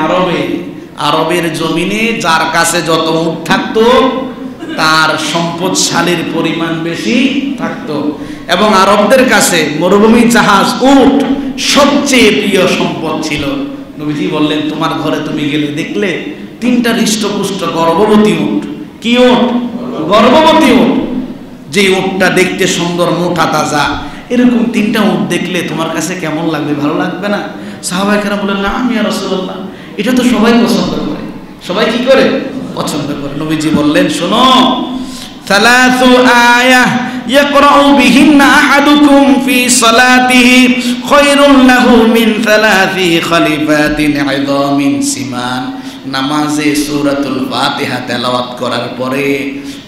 আরবের জমিনে যার কাছে যত উট থাকতো তার সম্পদশালীর পরিমাণ বেশি থাকতো, এবং আরবদের কাছে মরুভূমি জাহাজ উট সবচেয়ে প্রিয় সম্পদ ছিল। নবীজি বললেন, তোমার ঘরে তুমি গেলে দেখলে 3টা হৃষ্টপুষ্ট গর্ভবতী উট। কি উট? গর্ভবতী উট। যে উটটা দেখতে সুন্দর, মোটা তাজা, এরকম 3টা উট দেখলে তোমার কাছে কেমন লাগবে? ভালো লাগবে না? সাহাবায়ে কেরাম বললেন, না ইয়া রাসূলুল্লাহ, এটা তো সবাই পছন্দ করে। সবাই কি করে? পছন্দ করে। নবীজি বললেন, শোনো, সালাসু আয়াহ ইয়াকরাউ বিহিন্না আহাদুকুম ফি সালাতিহি খায়রুন লাহু মিন সালাসি খলিফাতিন ইযামিন সিমান। নামাজে সূরাতুল ফাতিহা তেলাওয়াত করার পরে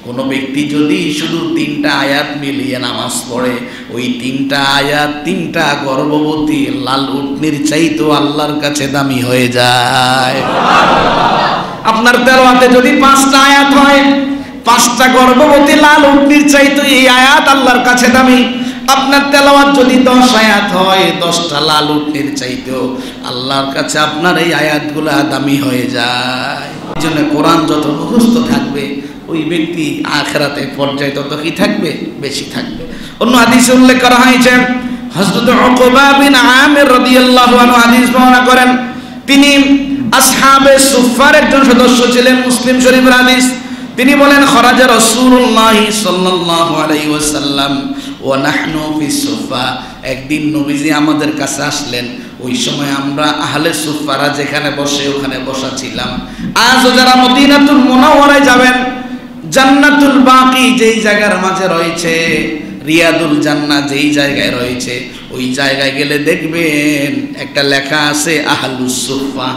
কোন ব্যক্তি যদি শুধু 3টা আয়াত মিলিয়ে নামাজ পড়ে, ওই 3টা আয়াত 3টা গর্ভবতী লাল উটনির চাইতেও আল্লাহর কাছে দামি হয়ে যায়। আপনার তেলাওয়াতে যদি 5টা আয়াত হয়, 5টা গর্ভবতী লাল উটনির চাইতে এই আয়াত আল্লাহর কাছে দামি। আপনার তেলাওয়াত যদি 10 আয়াত হয়, 10টা লাল উটনির চাইতেও আল্লাহর কাছে আপনার এই আয়াতগুলা দামি হয়ে যায়। এই জন্য কোরআন যত মুখস্থ থাকবে, ওই ব্যক্তি আখিরাতে পর্যায়ে তত কি থাকবে? বেশি থাকবে। অন্য হাদিসে উল্লেখ করা হয়েছে, হযরত উকবা বিন আমির রাদিয়াল্লাহু আনহু হাদিস বর্ণনা করেন, তিনি আসহাবে সুফফার একজন সদস্য ছিলেন। মুসলিম শরীফের হাদিস। তিনি বলেন, খরাজা রাসূলুল্লাহ সাল্লাল্লাহু আলাইহি ওয়াসাল্লাম ওয়া নাহনু ফিস সুফফা। একদিন নবীজি আমাদের কাছে আসলেন। ওই সময় আমরা আহলে সুফফারা যেখানে বসে ওখানে বসা ছিলাম। আজও যারা মদিনাতুল মুনাওয়ারায় যাবেন, জান্নাতুল বাকি যেই জায়গার মাঝে রয়েছে, রিয়াদুল জান্নাহ যেই জায়গায় রয়েছে, ওই জায়গায় গেলে দেখবেন একটা লেখা আছে আহলুস সুফফা।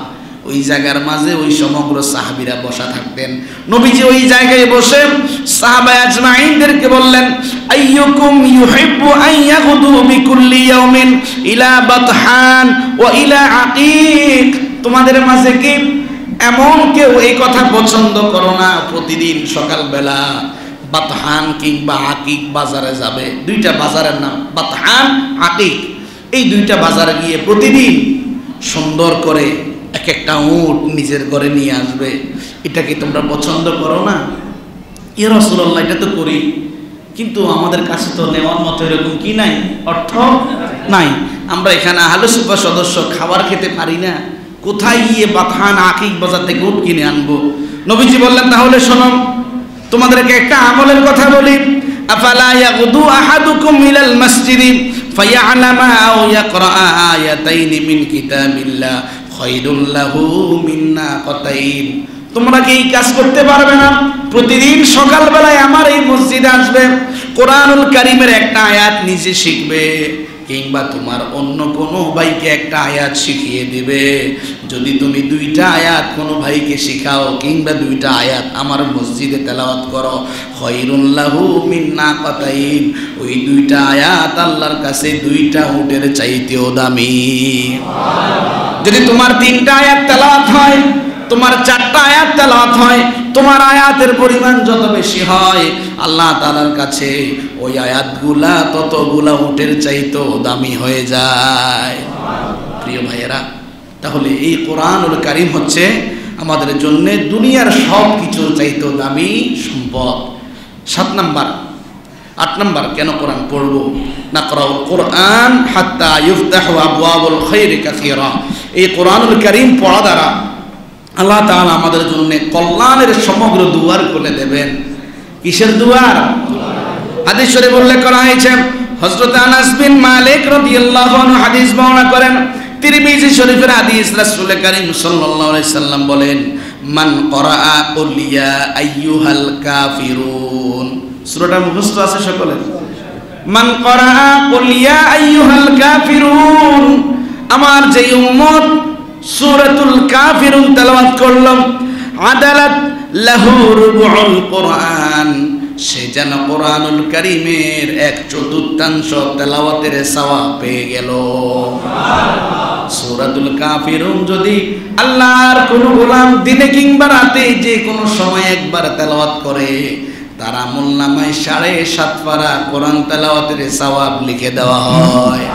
ওই জায়গার মাঝে ওই সমগ্র সাহাবীরা বসা থাকতেন। নবীজি ওই জায়গায় বসে সাহাবা আজমাইনদেরকে বললেন, আইয়ুকুম ইউহিব্বু আন ইয়াগুদু বিকুল্লি ইয়াউমিন ইলা বাতহান ওয়া ইলা আকিক। তোমাদের মাঝে কি এমন কেউ এই কথা পছন্দ করো না প্রতিদিন সকালবেলা বাতহান কিংবা আকিক বাজারে যাবে? 2টা বাজারের নাম বাতহান, আকিক। এই 2টা বাজারে গিয়ে প্রতিদিন সুন্দর করে এক একটা উট নিজের ঘরে নিয়ে আসবে। এটা কি তোমরা পছন্দ করো না? ইয়া রাসূলুল্লাহ, এটা তো করি, কিন্তু আমাদের কাছে তো নেওয়ার মতো এরকম কি নাই, অর্থ নাই। আমরা এখানে আহলে সুফফা সদস্য, খাবার খেতে পারি না, কোথায় গিয়ে বাতহান আকিক বাজার থেকে উট কিনে আনবো? নবীজি বললেন, তাহলে শোনো, তোমাদেরকে একটা আমলের কথা বলি। আফালা ইয়াগুদু আহাদুকুম ইলাল মসজিদি ফায়ালামা আও ইয়াকরা আয়াতাইনি মিন কিতাবিল্লাহ খায়রুল লাহু মিন নাকাতাইন। তোমরা কি এই কাজ করতে পারবে না? প্রতিদিন সকালবেলায় আমার এই মসজিদে আসবে, কোরআনুল কারীমের একটা আয়াত নিজে শিখবে, কিংবা তোমার অন্য কোনো ভাইকে একটা আয়াত শিখিয়ে দিবে। যদি তুমি 2টা আয়াত কোনো ভাইকে শিখাও কিংবা 2টা আয়াত আমার মসজিদে তেলাওয়াত করো, খায়রুল লাহু মিন নাকাতাইন, ওই 2টা আয়াত আল্লাহর কাছে 2টা উটের চাইতেও দামি। যদি তোমার 3টা আয়াত তেলাওয়াত হয়, তোমার 4টা আয়াত তেলাওয়াত হয়, তোমার আয়াতের পরিমাণ যত বেশি হয়, আল্লাহ তাআলার কাছে ওই আয়াতগুলা ততগুলা উটের চাইতেও দামি হয়ে যায়। প্রিয় ভাইয়েরা, তাহলে এই কোরআনুল কারীম হচ্ছে আমাদের জন্য দুনিয়ার সব কিছুর চাইতেও দামি সম্পদ। 7 নাম্বার, 8 নাম্বার, কেন কোরআন পড়ব? নাকরাউল কোরআন হাত্তা ইফতাহু আবওয়াবুল খায়রি কাসীরা। এই কোরআনুল কারীম পড়া দ্বারা আল্লাহ তাআলা আমাদের জন্য কল্যাণের সমগ্র দুয়ার খুলে দেবেন। কিসের দুয়ার? হাদিস শরীফে উল্লেখ করা হয়েছে, হযরত আনাস বিন মালিক রাদিয়াল্লাহু আনহু হাদিস বর্ণনা করেন, তিরমিজি শরীফের হাদিস। রাসূল কারীম সাল্লাল্লাহু আলাইহি সাল্লাম বলেন, মান করাআ কুল ইয়া আইয়ুহাল কাফিরুন। সূরাটা মুখস্থ আছে সকলের? মান করাআ কুল ইয়া আইয়ুহাল কাফিরুন আমার যে উম্মত সূরাতুল কাফিরুন তেলাওয়াত করলাম, আদালাত লাহু রুবুল কোরআন, সে যেন কোরআনুল কারীমের 1/4 তেলাওয়াতের সওয়াব পেয়ে গেল। সূরাতুল কাফিরুন যদি আল্লাহর কোন গোলাম দিনে কিংবা রাতে যে কোনো সময় একবার তেলাওয়াত করে, তার আমলনামায় 7.5 পারা কোরআন তেলাওয়াতের সওয়াব লিখে দেওয়া হয়।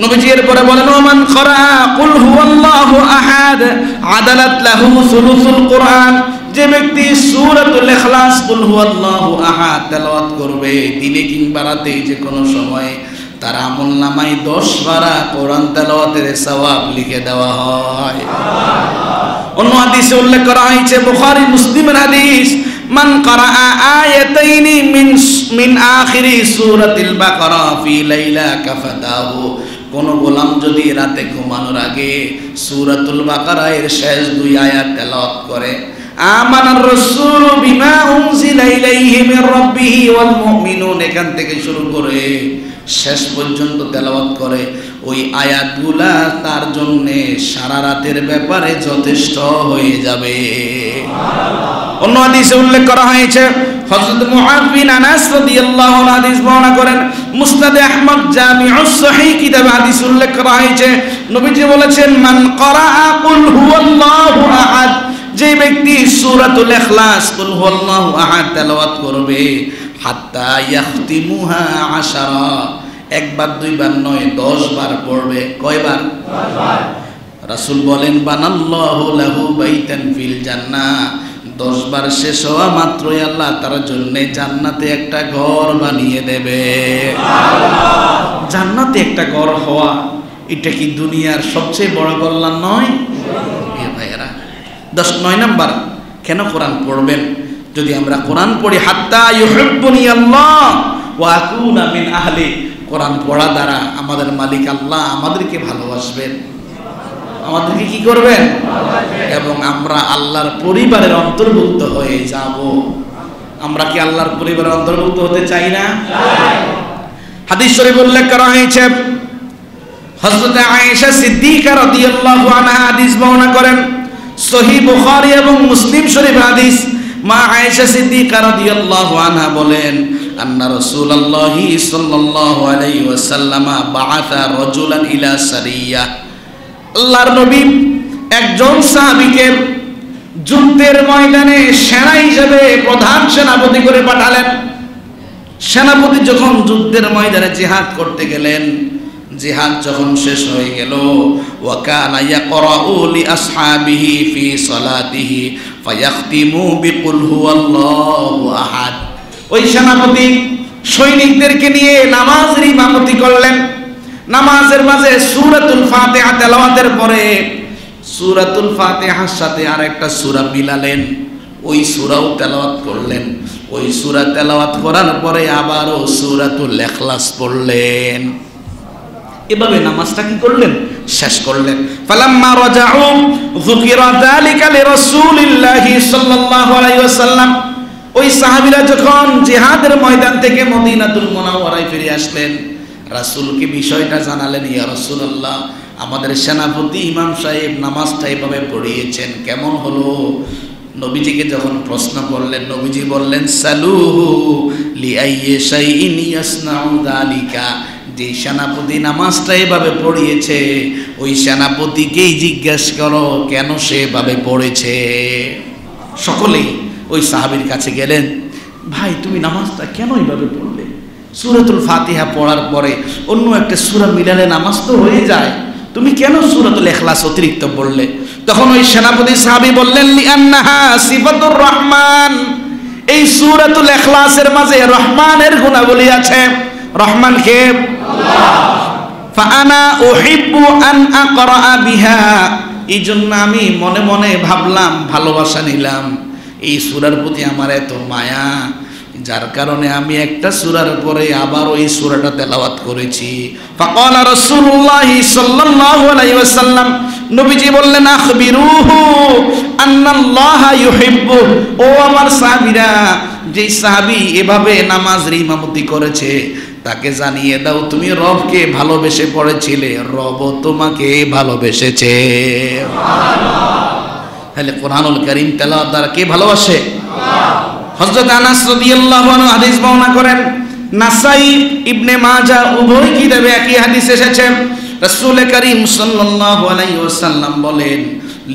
নবীজি এরপরে বলেন, ওমান করা কুল হুয়াল্লাহু আহাদ আদালাত লাহু সুলুসুল কোরআন, যে ব্যক্তি সূরাতুল ইখলাস কুল হুয়াল্লাহু আহাদ তেলাওয়াত করবে দিনে কিংবা রাতে যে কোনো সময়, তার আমলনামায় 10 পারা কোরআন তেলাওয়াতের সওয়াব লিখে দেওয়া হয়। অন্য হাদিসে উল্লেখ করা হয়েছে, বুখারী মুসলিমের হাদিস, মান ক্বারাআ আয়াতাইনি মিন আখিরি সূরাতিল বাকারা ফি লাইলা কাফাতাহু, কোন গোলাম যদি রাতে ঘুমানোর আগে সূরাতুল বাকারা এর শেষ 2 আয়াত তেলাওয়াত করে, আমানার রাসূলু বিমা উনজিলা ইলাইহি মির রাব্বিহি ওয়াল মুমিনুন, এখান থেকে শুরু করে শেষ পর্যন্ত তেলাওয়াত করে, ওই আয়াতগুলা তার জন্য সারা রাতের ব্যাপারে যথেষ্ট হয়ে যাবে। অন্য হাদিসে উল্লেখ করা হয়েছে, হযরত মুআয বিন আনাস রাদিয়াল্লাহু আনহু হাদিস বর্ণনা করেন, মুসনাদ আহমদ জামিউস সহিহ কিতাবে হাদিস উল্লেখ করা হয়েছে, নবীজি বলেছেন, মান ক্বারাআ কুল হুয়াল্লাহু আহাদ, যে ব্যক্তি সূরাতুল ইখলাস কুল হুয়াল্লাহু আহাদ তেলাওয়াত করবে, হাত্তা ইয়াখতিমুহা 10, একবার 2 বার নয় 10 বার পড়বে। কয়বার? 10 বার। রাসূল বলেন, বানাল্লাহু লাহু বাইতান ফিল জান্নাহ, 10 বার শেষ হওয়া মাত্রই আল্লাহ তার জন্য জান্নাতে একটা ঘর বানিয়ে দেবে। জান্নাতে একটা ঘর হওয়া, এটা কি দুনিয়ার সবচেয়ে বড় কল্যাণ নয়? ভাইয়েরা, 9 নাম্বার, কেন কোরআন পড়বেন? যদি আমরা কোরআন পড়ি, হাত্তা ইউহিব্বুনি আল্লাহ ওয়া আকুনা মিন আহলি, কোরআন পড়া দ্বারা আমাদের মালিক আল্লাহ আমাদেরকে ভালোবাসবেন, আমাদেরকে কি করবেন? এবং আমরা আল্লাহর পরিবারের অন্তর্ভুক্ত হয়ে যাব। আমরা কি আল্লাহর পরিবারের অন্তর্ভুক্ত হতে চাই না? হাদিস শরীফ উল্লেখ করা হয়েছে, হযরত আয়েশা সিদ্দিকা রাদিয়াল্লাহু আনহা হাদিস বর্ণনা করেন, সহিহ বুখারী এবং মুসলিম শরীফ হাদিস, মা আয়েশা সিদ্দিকা রাদিয়াল্লাহু আনহা বলেন, আন্না রাসূলুল্লাহি সাল্লাল্লাহু আলাইহি ওয়াসাল্লাম বাআসা রাজুলান ইলা সারিয়া, আল্লাহর নবী একজন সাহাবীকে যুদ্ধের ময়দানে সেনা হিসেবে প্রধান সেনাপতি করে পাঠালেন। সেনাপতি যখন যুদ্ধের ময়দানে জিহাদ করতে গেলেন, জিহাদ যখন শেষ হয়ে গেল, ওয়া কানা ইয়াকরাউ লি আসহাবিহি ফি সালাতিহি ফায়াখতিমু বিকুল হুয়াল্লাহু আহাদ, ওই সেনাপতি সৈনিকদেরকে নিয়ে নামাজের ইমামতি করলেন। নামাজের মাঝে সূরাতুল ফাতিহা তেলাওয়াতের পরে সূরাতুল ফাতিহার সাথে আরেকটা সূরা মিলালেন, ওই সূরাও তেলাওয়াত করলেন। ওই সূরা তেলাওয়াত করার পরে আবারও সূরাতুল ইখলাস পড়লেন। এভাবে নামাজটা কি করলেন? শেষ করলেন। ফালাম্মা রাজাউ যুকিরা যালিকা লিরাসূলিল্লাহি সাল্লাল্লাহু আলাইহি ওয়াসাল্লাম, ওই সাহাবীরা যখন জিহাদের ময়দান থেকে মদিনাতুল মুনাওয়ারায় ফিরে আসলেন, রাসূলকে বিষয়টা জানালেন, ইয়া রাসূলুল্লাহ, আমাদের সেনাপতি ইমাম সাহেব নামাজটা এভাবে পড়িয়েছেন, কেমন হলো? নবীজিকে যখন প্রশ্ন করলেন, নবীজি বললেন, সালুহু লিআইয়ি শাইইন ইয়াসনাউ যালিকা, যে সেনাপতি নামাজটা এভাবে পড়িয়েছে ওই সেনাপতিকেই জিজ্ঞেস করো কেন সে এভাবে পড়েছে। সকলেই ওই সাহাবীর কাছে গেলেন, ভাই তুমি নামাজটা কেন এইভাবে পড়লে? সূরাতুল ফাতিহা পড়ার পরে অন্য একটা সূরা মিলালে নামাজ তো হয়ে যায়, তুমি কেন সূরাতুল ইখলাস অতিরিক্ত পড়লে? তখন ওই সেনাপতি সাহাবী বললেন, লিআন্নাহা সিফাতুর রহমান, এই সূরাতুল ইখলাসের মাঝে রহমানের গুণাবলী আছে। রহমান কে? আল্লাহ। ফাআনা উহিব্বু আন আকরা বিহা, এই জন্য আমি মনে মনে ভাবলাম, ভালোবাসা নিলাম, এই সূরার প্রতি আমার এত মায়া, যার কারণে আমি একটা সূরার পরে আবার ওই সূরাটা তেলাওয়াত করেছি। ফাকালা রাসূলুল্লাহি সাল্লাল্লাহু আলাইহি ওয়াসাল্লাম, নবীজি বললেন, আখবিরুহু আন্নাল্লাহা ইউহিব্বু, ও আমার সাহাবীরা, যে সাহাবী এভাবে নামাজের ইমামতি করেছে তাকে জানিয়ে দাও তুমি রবকে ভালোবেসে পড়েছিলে, রব তোমাকে ভালোবেসেছে। তাহলে কোরআনুল কারীম তেলাওয়াত দ্বারা কে ভালোবাসে? হযরত আনাস রাদিয়াল্লাহু আনহু হাদিস বর্ণনা করেন, নাসাই ইবনে মাজাহ উভয় কিতাবে একই হাদিস এসেছে। রাসূল করিম সাল্লাল্লাহু আলাইহি ওয়াসাল্লাম বলেন,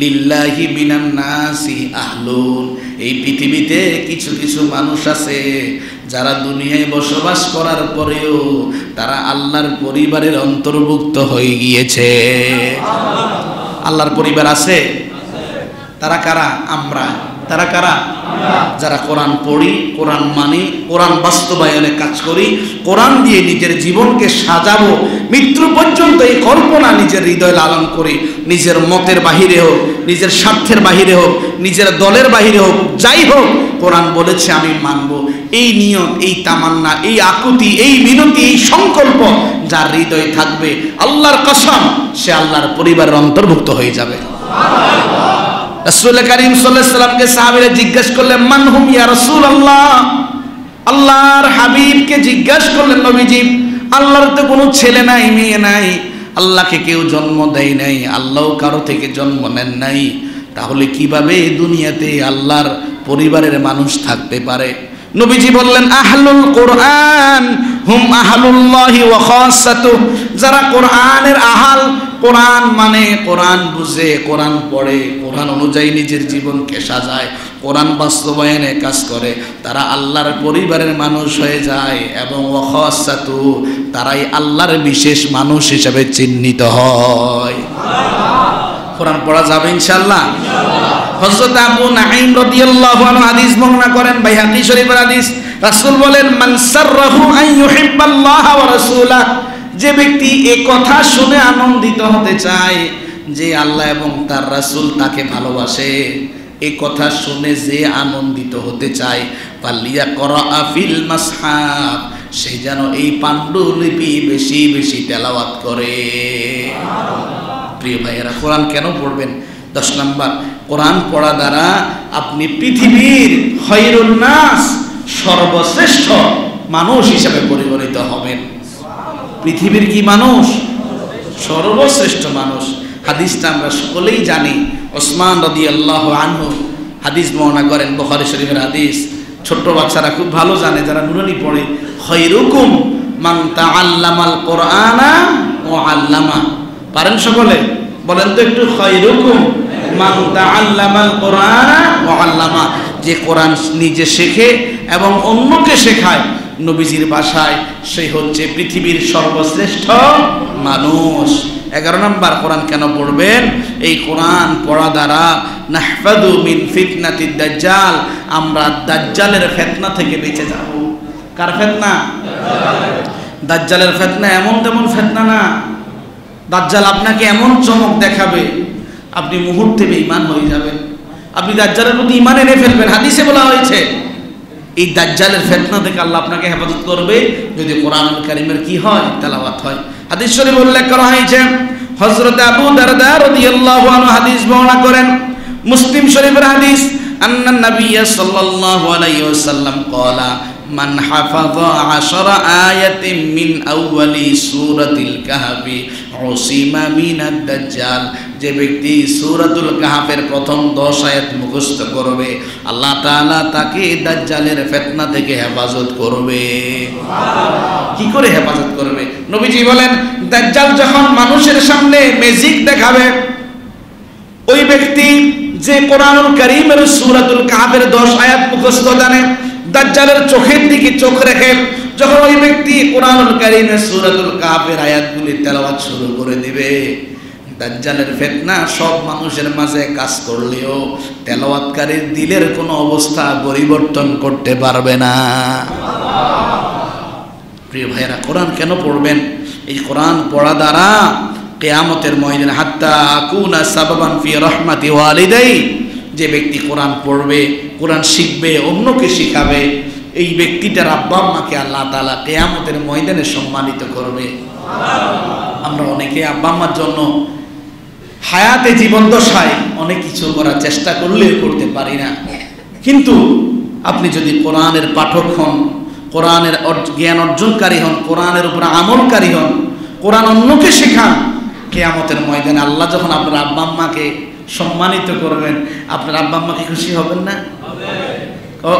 লিল্লাহি মিনান নাসি আহলুন, এই পৃথিবীতে কিছু কিছু মানুষ আছে যারা দুনিয়ায় বসবাস করার পরেও তারা আল্লাহর পরিবারের অন্তর্ভুক্ত হয়ে গিয়েছে। আল্লাহর পরিবার আছে। তারা কারা? আমরা। তারা কারা? যারা কোরআন পড়ি, কোরআন মানি, কোরআন বাস্তবায়নে কাজ করি, কোরআন দিয়ে নিজের জীবনকে সাজাবো, মৃত্যু পর্যন্ত এই কল্পনা নিজের হৃদয়ে লালন করি। নিজের মতের বাহিরে হোক, নিজের স্বার্থের বাহিরে হোক, নিজের দলের বাহিরে হোক, যাই হোক, কোরআন বলেছে আমি মানব, এই নিয়ত, এই তামান্না, এই আকুতি, এই মিনতি, এই সংকল্প যার হৃদয়ে থাকবে, আল্লাহর কসম সে আল্লাহর পরিবারের অন্তর্ভুক্ত হয়ে যাবে। রাসূল করিম সাল্লাল্লাহু আলাইহি ওয়াসাল্লামকে সাহাবীরা জিজ্ঞাসা করলেন, মান হুম ইয়া রাসূলুল্লাহ, আল্লাহর হাবিবকে জিজ্ঞাসা করলেন, নবীজি আল্লাহর তো কোনো ছেলে নাই, মেয়ে নাই, আল্লাহকে কেউ জন্ম দেয় নাই, আল্লাহও কারো থেকে জন্ম নেন নাই, তাহলে কিভাবে দুনিয়াতে আল্লাহর পরিবারের মানুষ থাকতে পারে? নবীজি বললেন, আহলুল কোরআন হুম আহলুল্লাহি ওয়া খাসাতুহু, যারা কোরআনের আহাল, কোরআন মানে, কোরআন বুঝে, কোরআন পড়ে, কোরআন অনুযায়ী নিজের জীবনকে সাজায়, কোরআন বাস্তবায়নে কাজ করে, তারা আল্লাহর পরিবারের মানুষ হয়ে যায় এবং ওয়া খাসাতুহু, তারাই আল্লাহর বিশেষ মানুষ হিসেবে চিহ্নিত হয়। কোরআন পড়া যাবে ইনশাআল্লাহ। হযরত আবু নাঈম রাদিয়াল্লাহু আনহু হাদিস বর্ণনা করেন, বাইহাকী শরীফের হাদিস। রাসূল বলেন, মান সাররাহু আন ইউহিব্বাল্লাহ ওয়া রাসূলাহু, যে ব্যক্তি এই কথা শুনে আনন্দিত হতে চায় যে আল্লাহ এবং তার রাসূল তাকে ভালোবাসে, এই কথা শুনে যে আনন্দিত হতে চায়, ফালিয়া করা ফিল মাসহাব, সে যেন এই পাণ্ডুলিপি বেশি বেশি তেলাওয়াত করে। প্রিয় ভাইয়েরা, কোরআন কেন পড়বেন? 10 নম্বর, কোরআন পড়া দ্বারা আপনি পৃথিবীর খৈরুন নাস, সর্বশ্রেষ্ঠ মানুষ হিসেবে পরিগণিত হবেন। পৃথিবীর কি মানুষ? সর্বশ্রেষ্ঠ মানুষ। হাদিসটা আমরা সকলেই জানি। ওসমান রাদিয়াল্লাহু আনহু হাদিস বর্ণনা করেন, বুখারী শরীফের হাদিস। ছোট্ট বাচ্চারা খুব ভালো জানে, যারা নুরানি পড়ে। খৈরুকুম মান তাআল্লামাল কোরআনা ওয়া আল্লামা। পারেন সকলে? বলেন তো একটু, খৈরুকুম মান তাআল্লামাল কোরআনা ওয়া আল্লামা, যে কোরআন নিজে শেখে এবং অন্যকে শেখায়, নবীজির ভাষায় সে হচ্ছে পৃথিবীর সর্বশ্রেষ্ঠ মানুষ। 11 নম্বর, কোরআন কেন পড়বেন? এই কোরআন পড়া দ্বারা নাহফাদু মিন ফিতনাতিদ দাজ্জাল, আমরা দাজ্জালের ফিতনা থেকে বেঁচে যাব। কার ফিতনা? দাজ্জালের ফিতনা এমন তেমন ফিতনা না। দাজ্জাল আপনাকে এমন চমক দেখাবে, আপনি মুহূর্তে বেঈমান হয়ে যাবেন, আপনি দাজ্জালের প্রতি ঈমান এনে ফেলবেন। হাদিসে বলা হয়েছে এই দাজ্জালের ফিতনা থেকে আল্লাহ আপনাকে হেফাজত করবে যদি কোরআনুল কারীমের কি হয়? তেলাওয়াত হয়। হাদিস শরীফে উল্লেখ করা হয়েছে, হযরত আবু দারদা রাদিয়াল্লাহু আনহু হাদিস বর্ণনা করেন, মুসলিম শরীফের হাদিস, আন্নান নাবিয়্য সাল্লাল্লাহু আলাইহি ওয়াসাল্লাম ক্বালা মান হাফাযা 10 আয়াতিন মিন আউয়ালি সূরাতিল কাহফি উসিমা মিনাদ দাজ্জাল, যে ব্যক্তি সূরাতুল কাহফের প্রথম 10 আয়াত মুখস্থ করবে, আল্লাহ তাআলা তাকে দাজ্জালের ফিতনা থেকে হেফাজত করবে। কি করে হেফাজত করবে? নবীজি বলেন, দাজ্জাল যখন মানুষের সামনে ম্যাজিক দেখাবে, ওই ব্যক্তি যে কোরআনুল কারীমের সূরাতুল কাহফের 10 আয়াত মুখস্থ জানে, দাজ্জালের চোখের দিকে চোখ রেখে যখন ওই ব্যক্তি কোরআনুল কারীমের সূরাতুল কাহফের আয়াতগুলি তেলাওয়াত শুরু করে দিবে, দাজ্জালের ফিতনা সব মানুষের মাঝে কাজ করলেও তেলাওয়াতকারীর দিলের কোনো অবস্থা পরিবর্তন করতে পারবে না। প্রিয় ভাইয়েরা, কোরআন কেন পড়বেন? এই কোরআন পড়া দ্বারা কিয়ামতের ময়দানে হাত্তা আকুনা সাবাবান ফি রাহমাতি ওয়ালিদাই, যে ব্যক্তি কোরআন পড়বে, কোরআন শিখবে, অন্যকে শিখাবে, এই ব্যক্তিটার আব্বা আম্মাকে আল্লাহ তাআলা কিয়ামতের ময়দানে সম্মানিত করবে। আমরা অনেকে আব্বা আম্মার জন্য হায়াতে জীবনদশায় অনেক কিছু করার চেষ্টা করলেও করতে পারি না, কিন্তু আপনি যদি কোরআনের পাঠক হন, কোরআনের জ্ঞান অর্জনকারী হন, কোরআনের উপর আমলকারী হন, কোরআন অন্যকে শেখান। কিয়ামতের ময়দানে আল্লাহ যখন আপনার আব্বা আম্মাকে সম্মানিত করবেন, আপনার আব্বা আম্মাকে খুশি হবেন না?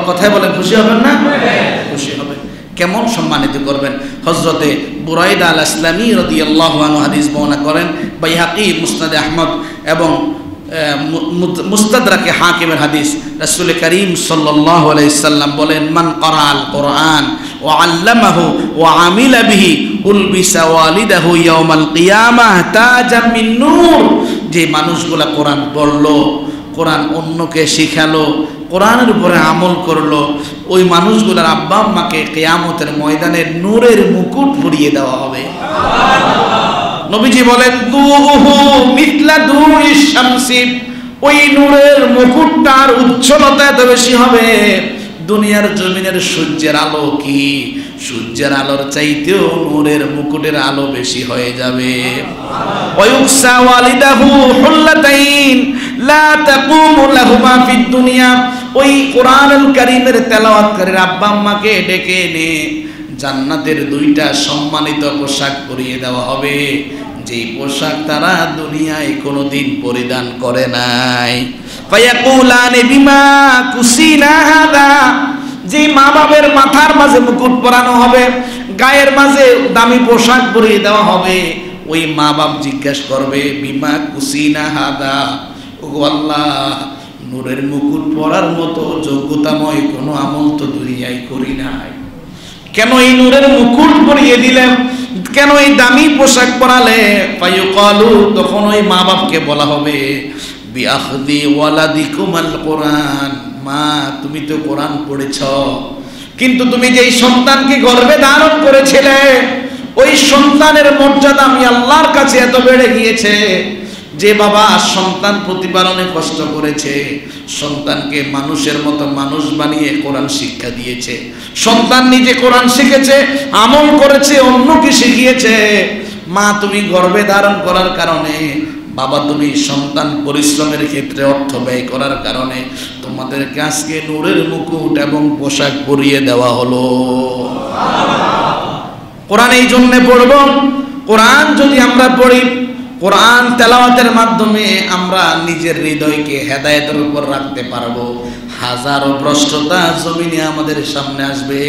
কথায় বলেন, খুশি হবেন না? খুশি হবেন। কেমন সম্মানিত করবেন? হযরতে বুরাইদা আল আসলামী রাদিয়াল্লাহু আনহু হাদিস বর্ণনা করেন, বাইহাকী মুসনাদে আহমদ এবং মুস্তাদরাকে হাকিমের হাদিস। রাসূল করিম সাল্লাল্লাহু আলাইহি সাল্লাম বলেন, মান ক্বারাআল কোরআন ওয়া আল্লামাহু ওয়া আমিলা বিহি উলবিসা ওয়ালিদাহু ইয়াউমাল কিয়ামাহ তাজাম মিন নূর। যে মানুষগুলা কোরআন পড়লো, কোরআন অন্যকে শিখালো, কোরআনের উপরে আমল করলো, ওই মানুষগুলার আব্বা আম্মাকে কিয়ামতের ময়দানে নূরের মুকুট পরিয়ে দেওয়া হবে। নবীজি বলেন, দুহু মিথলা দুইশ শামসি, ওই নূরের মুকুটটার উজ্জ্বলতা এত বেশি হবে, দুনিয়ার জমিনের সূর্যের আলো কি, সূর্যের আলোর চাইতেও নূরের মুকুটের আলো বেশি হয়ে যাবে। ওয়ুকসা ওয়ালিদাহু হুল্লাতাইন লা তাকুমু লাহুমা ফিদ দুনিয়া, ওই কোরআনুল কারীমের তেলাওয়াতকারীর আব্বা আম্মাকে ডেকে এনে জান্নাতের দুইটা সম্মানিত পোশাক পরিয়ে দেওয়া হবে, যেই পোশাক তারা দুনিয়ায় কোনোদিন পরিধান করে নাই। ফায়াকুলানি বিমা কুসিনা হাদা, যে মা বাবার মাথার মাঝে মুকুট পরানো হবে, গায়ের মাঝে দামি পোশাক পরিয়ে দেওয়া হবে, ওই মা বাপ জিজ্ঞাসা করবে, বিমা কুসিনা হাদা, ওগো আল্লাহ, নূরের মুকুট পরার মতো যোগ্যতাময় কোনো আমল তো দুনিয়ায় করি নাই, কেন এই নূরের মুকুট পরিয়ে দিলেন, কেন এই দামি পোশাক পরালে? ফায়ুকালু, তখন ওই মা বাপকে বলা হবে, বিআখদি ওয়ালাদিকুমাল কোরআন, মা তুমি তো কোরআন পড়েছ, কিন্তু তুমি যেই সন্তানকে গর্ভে ধারণ করেছিলে, ওই সন্তানের মর্যাদা আমি আল্লাহর কাছে এত বেড়ে গিয়েছে, যে বাবা সন্তান প্রতিপালনে কষ্ট করেছে, সন্তানকে মানুষের মতো মানুষ বানিয়ে কোরআন শিক্ষা দিয়েছে, সন্তান নিজে কোরআন শিখেছে, আমল করেছে, অন্যকে শিখিয়েছে, মা তুমি গর্ভে ধারণ করার কারণে, বাবা তুমি সন্তান পরিশ্রমের ক্ষেত্রে অর্থ ব্যয় করার কারণে তোমাদেরকে আজকে নূরের মুকুট এবং পোশাক পরিয়ে দেওয়া হলো। কোরআন এই জন্যে পড়ব, কোরআন যদি আমরা পড়ি, কোরআন তেলাওয়াতের মাধ্যমে আমরা নিজের হৃদয়কে হেদায়েতের উপর রাখতে পারবো। হাজারো ভ্রষ্টতা জমিনে আমাদের সামনে আসবে,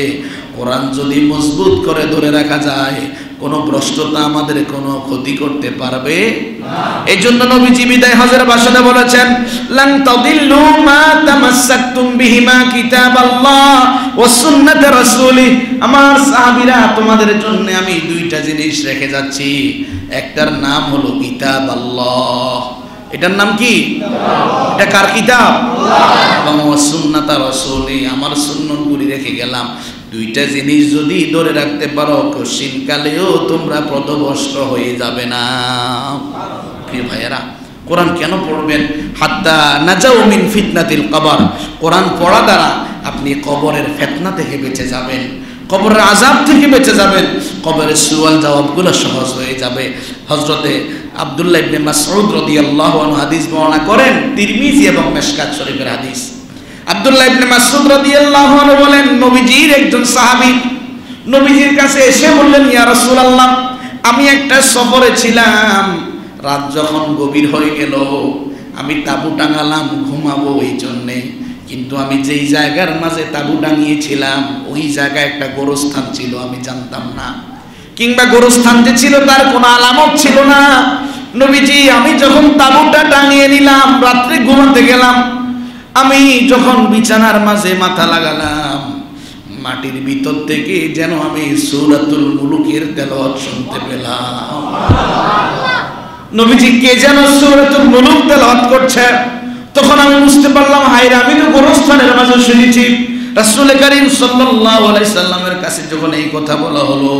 কোরআন যদি মজবুত করে ধরে রাখা যায়, কোনো ভ্রষ্টতা আমাদের কোনো ক্ষতি করতে পারবে না। এই জন্য নবীজি বিদায় হজের ভাষণে বলেছেন, লান তাদিল্লু মা তামাসসাকতুম বিহিমা কিতাবাল্লাহ ওয়া সুন্নাত রাসূলি। আমার সাহাবীরা, তোমাদের জন্য আমি দুইটা জিনিস রেখে যাচ্ছি, একটার নাম হলো কিতাব আল্লাহ, এটার নাম কি? এটা কার কিতাব? এবং সুন্নাত রাসূলি, আমার সুন্নতগুলি রেখে গেলাম। দুইটা জিনিস যদি ধরে রাখতে পারো, কশিনকালেও তোমরা পথভ্রষ্ট হয়ে যাবে না। প্রিয় ভাইয়েরা, কোরআন কেন পড়বেন? হাত্তা নাজাউ মিন ফিতনাতিল কবর, কোরআন পড়া দ্বারা আপনি কবরের ফিতনা থেকে বেঁচে যাবেন, কবরের আযাব থেকে বেঁচে যাবেন, কবরের সুয়াল জবাবগুলো সহজ হয়ে যাবে। হযরতে আব্দুল্লাহ ইবনে মাসউদ রাদিয়াল্লাহু আনহু হাদিস বর্ণনা করেন, তিরমিজি এবং মিশকাত শরীফের হাদিস। আব্দুল্লাহ ইবনে মাসউদ রাদিয়াল্লাহু আনহু বলেন, নবীজির একজন সাহাবী নবীজির কাছে এসে বললেন, ইয়া রাসূলুল্লাহ, আমি একটা সফরে ছিলাম, রাত যখন গভীর হয়ে গেল, আমি তাঁবু টাঙালাম ঘুমাবো এই জন্যে, কিন্তু আমি যেই জায়গার মাঝে তাঁবু টাঙিয়েছিলাম ওই জায়গায় একটা গোরস্থান ছিল, আমি জানতাম না, কিংবা গোরস্থান যে ছিল তার কোনো আলামত ছিল না। নবীজি, আমি যখন তাঁবুটা টাঙিয়ে নিলাম, রাত্রে ঘুমাতে গেলাম, আমি যখন বিছানার মাঝে মাথা লাগালাম, মাটির ভিতর থেকে যেন আমি সূরাতুল মুলুকের তেলাওয়াত শুনতে পেলাম। নবীজি কে যেন সূরাতুল মুলুক তেলাওয়াত করছে, তখন আমি বুঝতে পারলাম, হায় রে, আমি তো গোরস্থানের মাঝে শুনেছি। রাসূল করিম সাল্লাল্লাহু আলাইহি সাল্লামের কাছে যখন এই কথা বলা হলো,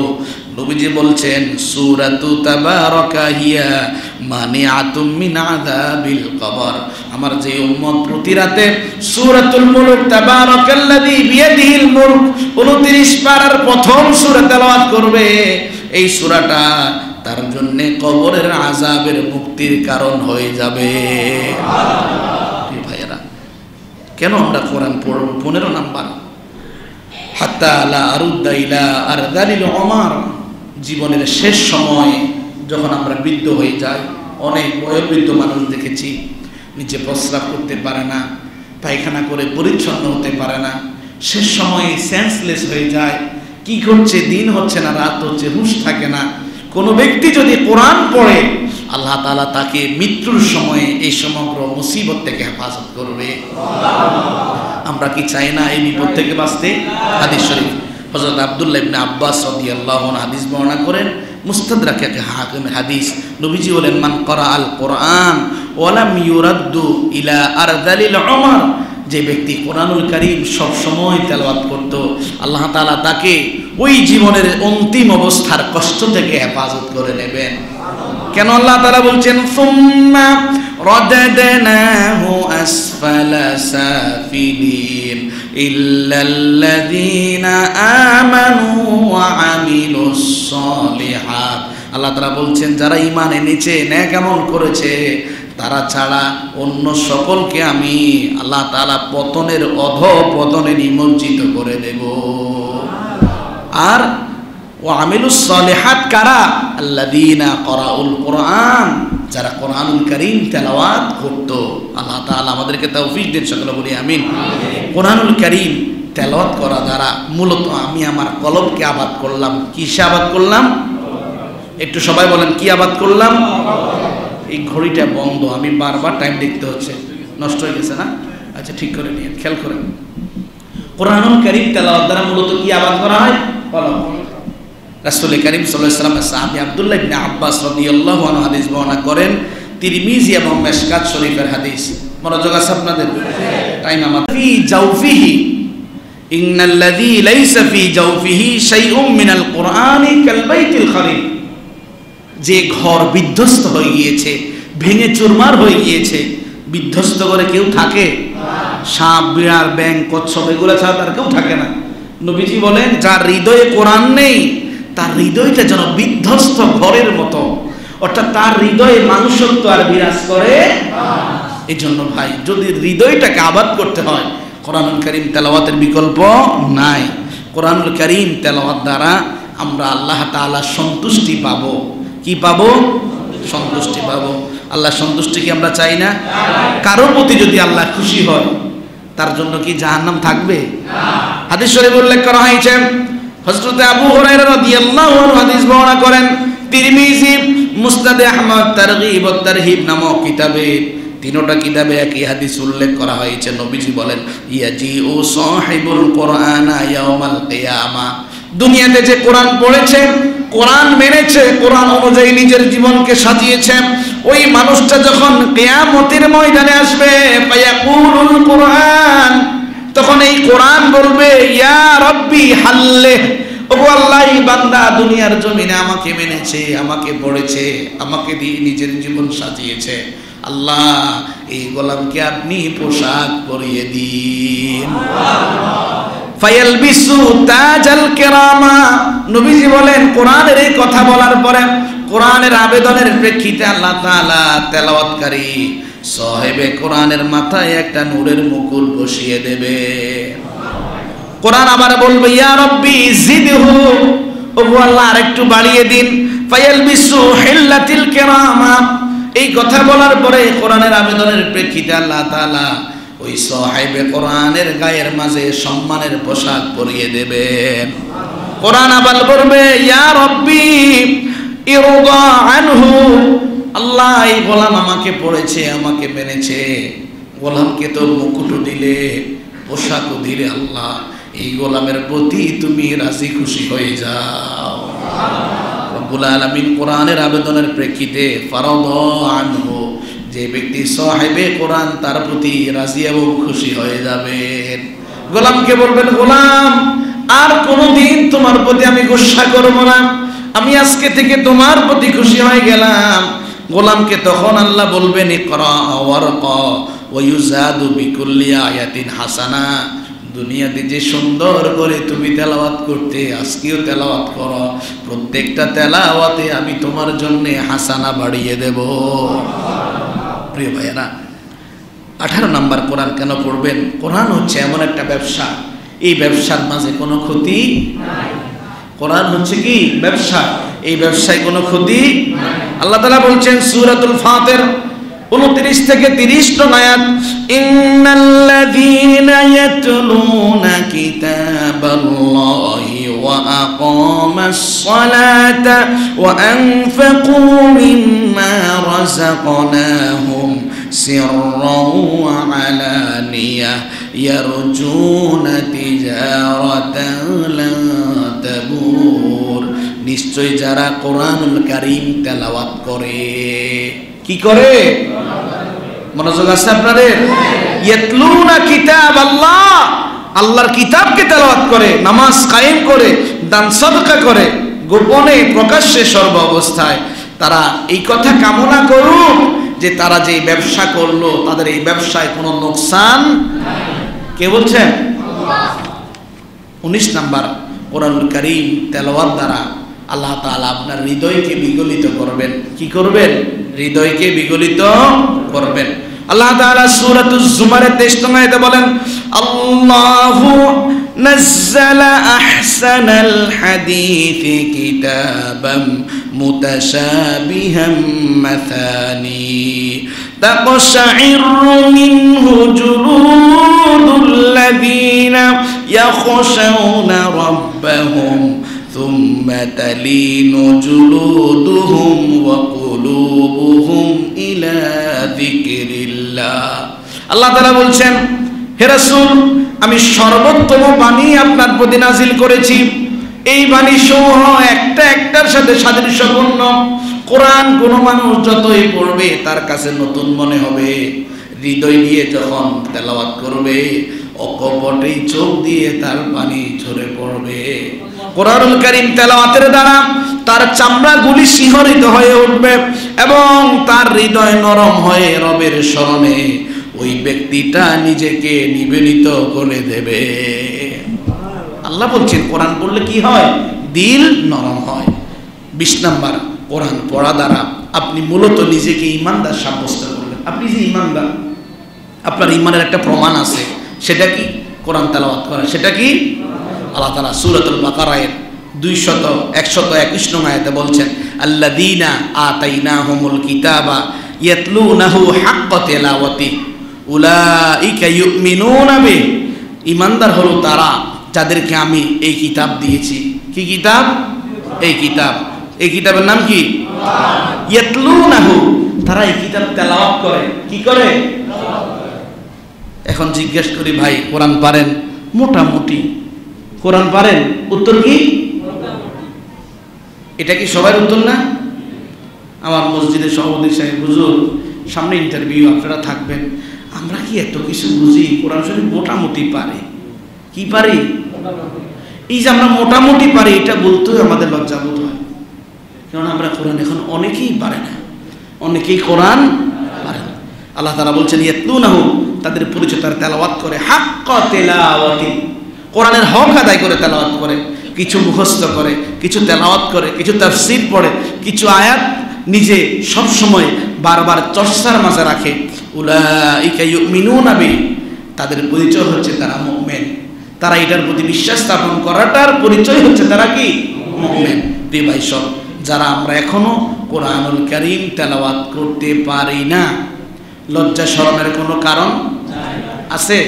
নবীজি বলছেন, সূরাতু তাবারাকা হিয়া মানিআতুম মিন আযাবিল কবর, আমার যে উম্মত প্রতি রাতে সূরাতুল মুলক তাবারাকাল্লাযী বিয়াদিহিল মুলক 29 পারার প্রথম সূরা তেলাওয়াত করবে, এই সূরাটা তার জন্য কবরের আযাবের মুক্তির কারণ হয়ে যাবে। ভাইয়েরা, কেন আমরা কোরআন পড়ব? 15 নাম্বার, হাত্তা লা আরুদ্দা ইলা আরদালিল উমার, জীবনের শেষ সময় যখন আমরা বৃদ্ধ হয়ে যাই, অনেক বয়োবৃদ্ধ মানুষ দেখেছি, নিচে প্রস্রাব করতে পারে না, পায়খানা করে পরিচ্ছন্ন হতে পারে না, শেষ সময়ে সেন্সলেস হয়ে যায়, কি করছে, দিন হচ্ছে না রাত হচ্ছে, হুঁশ থাকে না। কোনো ব্যক্তি যদি কোরআন পড়ে, আল্লাহ তাআলা তাকে মৃত্যুর সময়ে এই সমগ্র মুসিবত থেকে হেফাজত করবে। আমরা কি চাই না এই বিপদ থেকে বাঁচতে? হাদিস শরীফ হযরত আব্দুল্লাহ ইবনে আব্বাস রাদিয়াল্লাহু আনহু হাদিস বর্ণনা করেন, মুস্তাদরাকে হাকিমের হাদিস, নবীজি বলেন, মান করা আল কোরআন ওয়া লাম ইউরাদ্দু ইলা আরদালিল উমার, যে ব্যক্তি কোরআনুল কারীম সব সময় তেলাওয়াত করত, আল্লাহ তাআলা তাকে ওই জীবনের অন্তিম অবস্থার কষ্ট থেকে হেফাজত করে নেবেন। কেন আল্লাহ তাআলা বলছেন সুম্মা রাদাদনাহু আসফালা সাফিলিন ইল্লাল্লাযীনা আমানু ওয়া আমিলুস সালিহাত। আল্লাহ তাআলা বলছেন যারা ঈমান এনেছে, নেক আমল করেছে, তারা ছাড়া অন্য সকলকে আমি আল্লাহ তাআলা পতনের অধঃপতনে নিমজ্জিত করে দেব। আর ওয়া আমিলুস সালিহাত কারা? আল্লাযীনা ক্বরাউল কোরআন, যারা কোরআনুল কারীম তেলাওয়াত করত। আল্লাহ তাআলা আমাদেরকে তৌফিক দেন, সকলে বলি আমিন। কোরআনুল কারীম তেলাওয়াত করা দ্বারা মূলত আমি আমার কলবকে আবাদ করলাম। কিসে আবাদ করলাম? একটু সবাই বলেন, কি আবাদ করলাম? এই ঘড়িটা বন্ধ, আমি বারবার টাইম দেখতে হচ্ছে, নষ্ট হয়ে গেছে না? আচ্ছা ঠিক করে নিয়ে খেয়াল করেন। কোরআনুল কারীম তেলাওয়াত দ্বারা মূলত কি আবাদ করা হয়? কলব। রাসূল কারীম সাল্লাল্লাহু আলাইহি ওয়াসাল্লামের সাহাবী আব্দুল্লাহ ইবনে আব্বাস রাদিয়াল্লাহু আনহু হাদিস বর্ণনা করেন, তিরমিজি এবং মিশকাত শরীফের হাদিস। মনোযোগ আছে আপনাদের? টাইম আমার। ফি জাওফিহি ইন্নাল্লাযী লাইসা ফি জাওফিহি শাইউম মিনাল কুরআনি কাল বাইতিল খারিব, যে ঘর বিধ্বস্ত হয়ে গিয়েছে, ভেঙে চুরমার হয়ে গিয়েছে, বিধ্বস্ত করে কেউ থাকে? সাপ, বিড়াল, ব্যাঙ, কচ্ছপ এগুলো ছাড়া তার কেউ থাকে না। নবীজি বলেন যার হৃদয়ে কোরআন নেই, তার হৃদয়টা যেন বিধ্বস্ত ঘরের মতো, অর্থাৎ তার হৃদয়ে মানুষত্ব আর বিরাজ করে। এই জন্য ভাই, যদি হৃদয়টাকে আবাদ করতে হয়, কোরআনুল কারীম তেলাওয়াতের বিকল্প নাই। কোরআনুল কারীম তেলাওয়াত দ্বারা আমরা আল্লাহ তাআলার সন্তুষ্টি পাবো। কি পাবো? সন্তুষ্টি পাবো। আল্লাহ সন্তুষ্টি কি আমরা চাই না? কারোর প্রতি যদি আল্লাহ খুশি হয়, তার জন্য কি জাহান্নাম থাকবে? হাদিস শরীফে উল্লেখ করা হয়েছে, হযরত আবু হুরায়রা রাদিয়াল্লাহু আনহু হাদিস বর্ণনা করেন, তিরমিজি, মুসনাদে আহমদ, তারগীব ও তারহিব নামক কিতাবে, তিনটা কিতাবে একই হাদিস উল্লেখ করা হয়েছে। নবীজি বলেন, ইয়াজিউ সাহিবুল কুরআনা ইয়াউমাল কিয়ামা, দুনিয়াতে যে কোরআন পড়েছে, কোরআন মেনেছে, কোরআন অনুযায়ী নিজের জীবনকে সাজিয়েছে, ওই মানুষটা যখন কিয়ামতের ময়দানে আসবে, ফায়াকুলুল কুরআন, তখন এই কোরআন বলবে, ইয়া রাব্বি হাল্লে, ওগো আল্লাহ, এই বান্দা দুনিয়ার জমিনে আমাকে মেনেছে, আমাকে পড়েছে, আমাকে দিয়ে নিজের জীবন সাজিয়েছে, আল্লাহ এই গোলামকে আপনি পোশাক পরিয়ে দিন। ফায়ালবিসু তাজাল কিরামা, নবীজি বলেন কোরআনের এই কথা বলার পরে, কোরআনের আবেদনের প্রেক্ষিতে আল্লাহ তাআলা তেলাওয়াতকারী সাহেবে কোরআনের মাথায় একটা নূরের মুকুট বসিয়ে দেবে। কোরআন আবার বলবে, ইয়া রাব্বি জিদহু, ওগো আল্লাহ আরেকটু বাড়িয়ে দিন। ফায়ালবিসু হিল্লাতিল কিরামা, এই কথা বলার পরে কোরআনের আবেদনের প্রেক্ষিতে আল্লাহ তাআলা ওই সাহেবে কোরআনের গায়ের মাঝে সম্মানের পোশাক পরিয়ে দেবেন। কোরআন আবার বলবে, ইয়া রাব্বি ইরদা আনহু, আল্লাহ এই গোলাম আমাকে পড়েছে, আমাকে মেনেছে, গোলামকে তো মুকুটও দিলে, পোশাকও দিলে, আল্লাহ এই গোলামের প্রতি তুমি রাজি খুশি হয়ে যাও। রব্বুল আলামিন কোরআনের আবেদনের প্রেক্ষিতে ফারাদা আনহু, যে ব্যক্তি সাহেবে কোরআন, তার প্রতি রাজি এবং খুশি হয়ে যাবেন। গোলামকে বলবেন, গোলাম আর কোনোদিন তোমার প্রতি আমি গুসা করব না, আমি আজকে থেকে তোমার প্রতি খুশি হয়ে গেলাম। গোলামকে তখন আল্লাহ বলবেন, ইকরা ওয়ারকা ওয়া ইউজাদু বিকুল্লি আয়াতিন হাসানা, দুনিয়াতে যে সুন্দর করে তুমি তেলাওয়াত করতে, আজকেও তেলাওয়াত করো, প্রত্যেকটা তেলাওয়াতে আমি তোমার জন্য হাসানা বাড়িয়ে দেব। প্রিয় ভাইয়েরা, 18 নম্বর কোরআন কেন পড়বেন? কোরআন হচ্ছে এমন একটা ব্যবসা, এই ব্যবসার মাঝে কোনো ক্ষতি নাই। কোরআন হচ্ছে কি ব্যবসা, এই ব্যবসায় কোনো ক্ষতি নাই। আল্লাহ তাআলা বলছেন সূরাতুল ফাতির 29 থেকে 30 নং আয়াত, ইন্নাল্লাযীনা ইয়াতলুনা কিতাবাল্লাহি ওয়া আকামাস সালাতা ওয়া আনফাকু মিম্মা রাযাকনাহুম সিররাও ওয়া আলানিয়াহ ইয়ারজুনা তিজারাতান লা তাবুর। নিশ্চয় যারা কোরআনুল কারীম তেলাওয়াত করে, কি করে? মনোযোগ আছে আপনাদের? ইয়াতলুনা কিতাবাল্লাহ, আল্লাহর কিতাবকে তেলাওয়াত করে, নামাজ কায়েম করে, দান সাদকা করে, গোপনে প্রকাশ্যে সর্ব অবস্থায়। তারা এই কথা কামনা করুক যে তারা যে ব্যবসা করলো তাদের এই ব্যবসায় কোনো লোকসান নাই। কে বলছেন? আল্লাহ। 19 নাম্বার, কোরআনুল কারীম তেলাওয়াত দ্বারা আল্লাহ তাআলা আপনার হৃদয়কে বিগলিত করবেন। কি করবেন? হৃদয়কে বিগলিত করবেন। আল্লাহ তাআলা সূরাতুজ জুমারের 23 নং আয়াতে বলেন, আল্লাহু নাযালা আহসানাল হাদীসি কিতাবাম মুতাশাবিহাম মাসানি তাকশাইরু মিনহু জুলুদুল লাযীনা ইয়াখশাউনা রাব্বাহুম ثم تلين جلودهم وقلوبهم إلى ذكر الله। আল্লাহ তাআলা বলছেন, হে রাসূল, আমি সর্বোত্তম বাণী আপনার প্রতি নাজিল করেছি। এই বাণী সমূহ একটা একটার সাথে সাদৃশ্যপূর্ণ। কোরআন কোন মানুষ যতই পড়বে তার কাছে নতুন মনে হবে। হৃদয় দিয়ে যখন তেলাওয়াত করবে অকপটেই চোখ দিয়ে তার পানি ঝরে পড়বে। কোরআনুল কারীম তেলাওয়াতের দ্বারা তার চামড়াগুলি শিহরিত হয়ে উঠবে এবং তার হৃদয় নরম হয়ে রবের স্মরণে ওই ব্যক্তিটা নিজেকে নিবেদিত করে দেবে। আল্লাহ বলছেন কোরআন পড়লে কি হয়? দিল নরম হয়। 20 নাম্বার, কোরআন পড়া দ্বারা আপনি মূলত নিজেকে ঈমানদার সাব্যস্ত করবেন। আপনি যে ঈমানদার, আপনার ঈমানের একটা প্রমাণ আছে, সেটা কি? কোরআন তেলাওয়াত করা। সেটা কি? আল্লাহ তাআলা সূরাতুল বাকারায় 121 নং আয়াতে বলছেন, আল্লাযীনা আতাইনাহুমুল কিতাবা ইয়াতলুনাহু হাক্কা তিলাওয়াতি উলাইকা ইউমিনুনা বিহি। ঈমানদার হলো তারা যাদেরকে আমি এই কিতাব দিয়েছি। কি কিতাব? এই কিতাব। এই কিতাবের নাম কি? কোরআন। ইয়াতলুনাহু, তারা এই কিতাব তেলাওয়াত করে। কি করে? এখন জিজ্ঞেস করি, ভাই কোরআন পারেন? মোটামুটি। কোরআন পারেন? উত্তর কি? এটা কি সবার উত্তর না? আমার মসজিদের সভাপতি সাহেব, হুজুর সামনে ইন্টারভিউ, আপনারা থাকবেন, আমরা কি এত কিছু বুঝি? কোরআন শরীফ মোটামুটি পারি। কি পারি? এই যে আমরা মোটামুটি পারি, এটা বলতেও আমাদের লজ্জাবোধ হয়, কারণ আমরা কোরআন এখন অনেকেই পারে না, অনেকেই কোরআন পারে না। আল্লাহ তাআলা বলছেন ইয়াতলুনাহু, তাদের পরিচয় তারা তেলাওয়াত করে, হাক্কা তিলাওয়াতি, কোরআনের হক আদায় করে তেলাওয়াত করে, কিছু মুখস্থ করে, কিছু তেলাওয়াত করে, কিছু তাফসীর পড়ে, কিছু আয়াত নিজে সব সময় বারবার চর্চার মাঝে রাখে। উলাইকা ইউমিনুনা বিহি, তাদের পরিচয় হচ্ছে তারা মুমিন। তারা এটার প্রতি বিশ্বাস স্থাপন করাটার পরিচয় হচ্ছে তারা কি? মুমিন। প্রিয় ভাই সব, যারা আমরা এখনো কোরআনুল কারীম তেলাওয়াত করতে পারি না, লজ্জা শরমের কোনো কারণ আছে?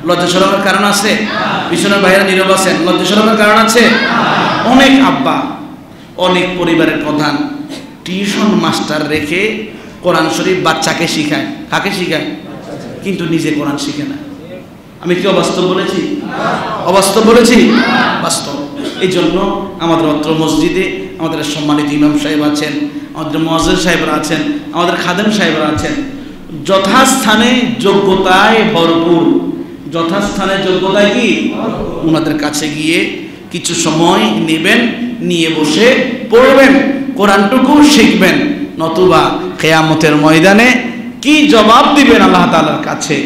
লজ্জা শরমের কারণ আছে? পিছনের ভাইরা নীরব আছেন, লজ্জা শরমের কারণ আছে? অনেক আব্বা, অনেক পরিবারের প্রধান টিউশন মাস্টার রেখে কোরআন শরীফ বাচ্চাকে শিখায়। কাকে শিখায়? কিন্তু নিজে কোরআন শিখে না। আমি কি অবাস্তব বলেছি? অবাস্তব বলেছি? বাস্তব। এই জন্য আমাদের অত্র মসজিদে আমাদের সম্মানিত ইমাম সাহেব আছেন, আমাদের মুয়াজ্জিন সাহেবরা আছেন, আমাদের খাদেম সাহেবরা আছেন, যথাস্থানে যোগ্যতায় ভরপুর। যথাস্থানে যোগ্যতায় কি? ওনাদের কাছে গিয়ে কিছু সময় নেবেন, নিয়ে বসে পড়বেন, কোরআনটুকু শিখবেন, নতুবা কিয়ামতের ময়দানে কি জবাব দিবেন আল্লাহ তাআলার কাছে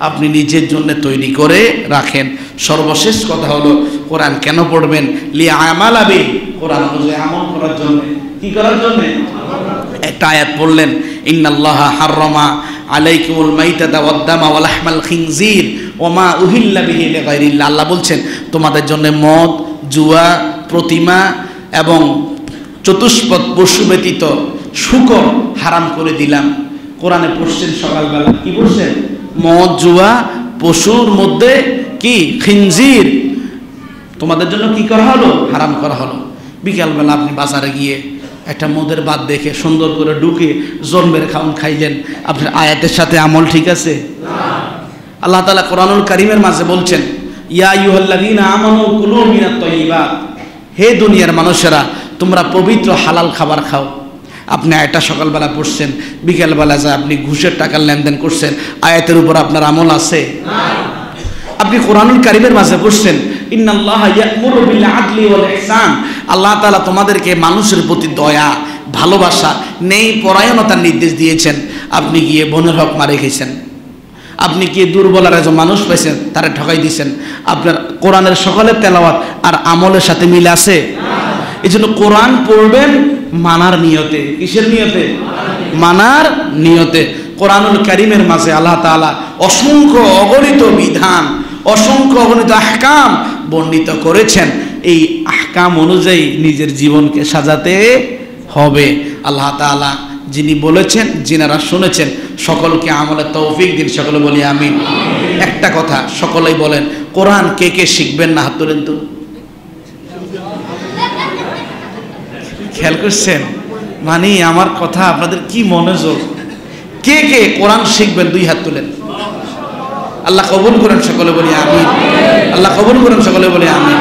আপনি নিজের জন্য তৈরি করে রাখেন। সর্বশেষ কথা হলো, কোরআন কেন পড়বেন? লিআমালা বিহি, কোরআন বুঝে আমল করার জন্য। কি করার জন্য? একটা আয়াত পড়লেন, ইন্নাল্লাহা হাররামা আলাইকুমুল মাইতাতা ওয়াদ-দামা ওয়া লাহমাল খিনজির ওয়া মা উহিল্লা বিহি লিগাইরিল্লাহ। আল্লাহ বলছেন তোমাদের জন্য মদ, জুয়া, প্রতিমা এবং চতুষ্পদ পশু ব্যতীত শূকর হারাম করে দিলাম। কোরআনে পড়ছেন সকালবেলা, কি বলছেন? মদ, জুয়া, পশুর মধ্যে কি খিনজির তোমাদের জন্য কি করা হলো? হারাম করা হলো। বিকালবেলা আপনি বাজারে গিয়ে একটা মদের বাদ দেখে সুন্দর করে ঢুকে জন্মের খাউন খাইলেন, আপনার আয়াতের সাথে আমল ঠিক আছে? আল্লাহ তাআলা কোরআনুল কারীমের মাঝে বলছেন, ইয়া আইয়ুহাল্লাযীনা আমানু কুলু মিনাত তাইয়্যিবাত, হে দুনিয়ার মানুষেরা তোমরা পবিত্র হালাল খাবার খাও। আপনি আয়াতটা সকালবেলা পড়ছেন, বিকেলবেলা যা আপনি ঘুষের টাকার লেনদেন করছেন, আয়াতের উপর আপনার আমল আছে? আপনি কোরআনুল কারীমের মাঝে পড়ছেন, ইন্নাল্লাহা ইয়া'মুরু বিল আদলি ওয়াল ইহসান, আল্লাহ তাআলা তোমাদেরকে মানুষের প্রতি দয়া, ভালোবাসা, নেই পরায়ণতার নির্দেশ দিয়েছেন। আপনি গিয়ে বোনের হক মারে খেয়েছেন, আপনি গিয়ে দুর্বলার একজন মানুষ পাইছেন, তারা ঠকাই দিয়েছেন। আপনার কোরআনের সকলের তেলাওয়াত আর আমলের সাথে মিল আছে? এই জন্য কোরআন পড়বেন মানার নিয়তে। কিসের নিয়তে? মানার নিয়তে। কোরআনুল কারীমের মাঝে আল্লাহ তাআলা অসংখ্য অগণিত বিধান, অসংখ্য অগণিত আহকাম বর্ণিত করেছেন। এই আহকাম অনুযায়ী নিজের জীবনকে সাজাতে হবে। আল্লাহ তাআলা যিনি বলেছেন, যিনারা শুনেছেন, সকলকে আমলের তৌফিক দিন। সকলে বলি আমিন। একটা কথা সকলেই বলেন, কোরআন কে কে শিখবেন না? হাত তোলেন তো। খেয়াল করছেন? মানে আমার কথা আপনাদের কি মনোযোগ? কে কে কোরআন শিখবেন? 2 হাত তোলেন। আল্লাহ কবুল করেন, সকলে বলি আমিন। আল্লাহ কবুল করেন, সকলে বলি আমিন।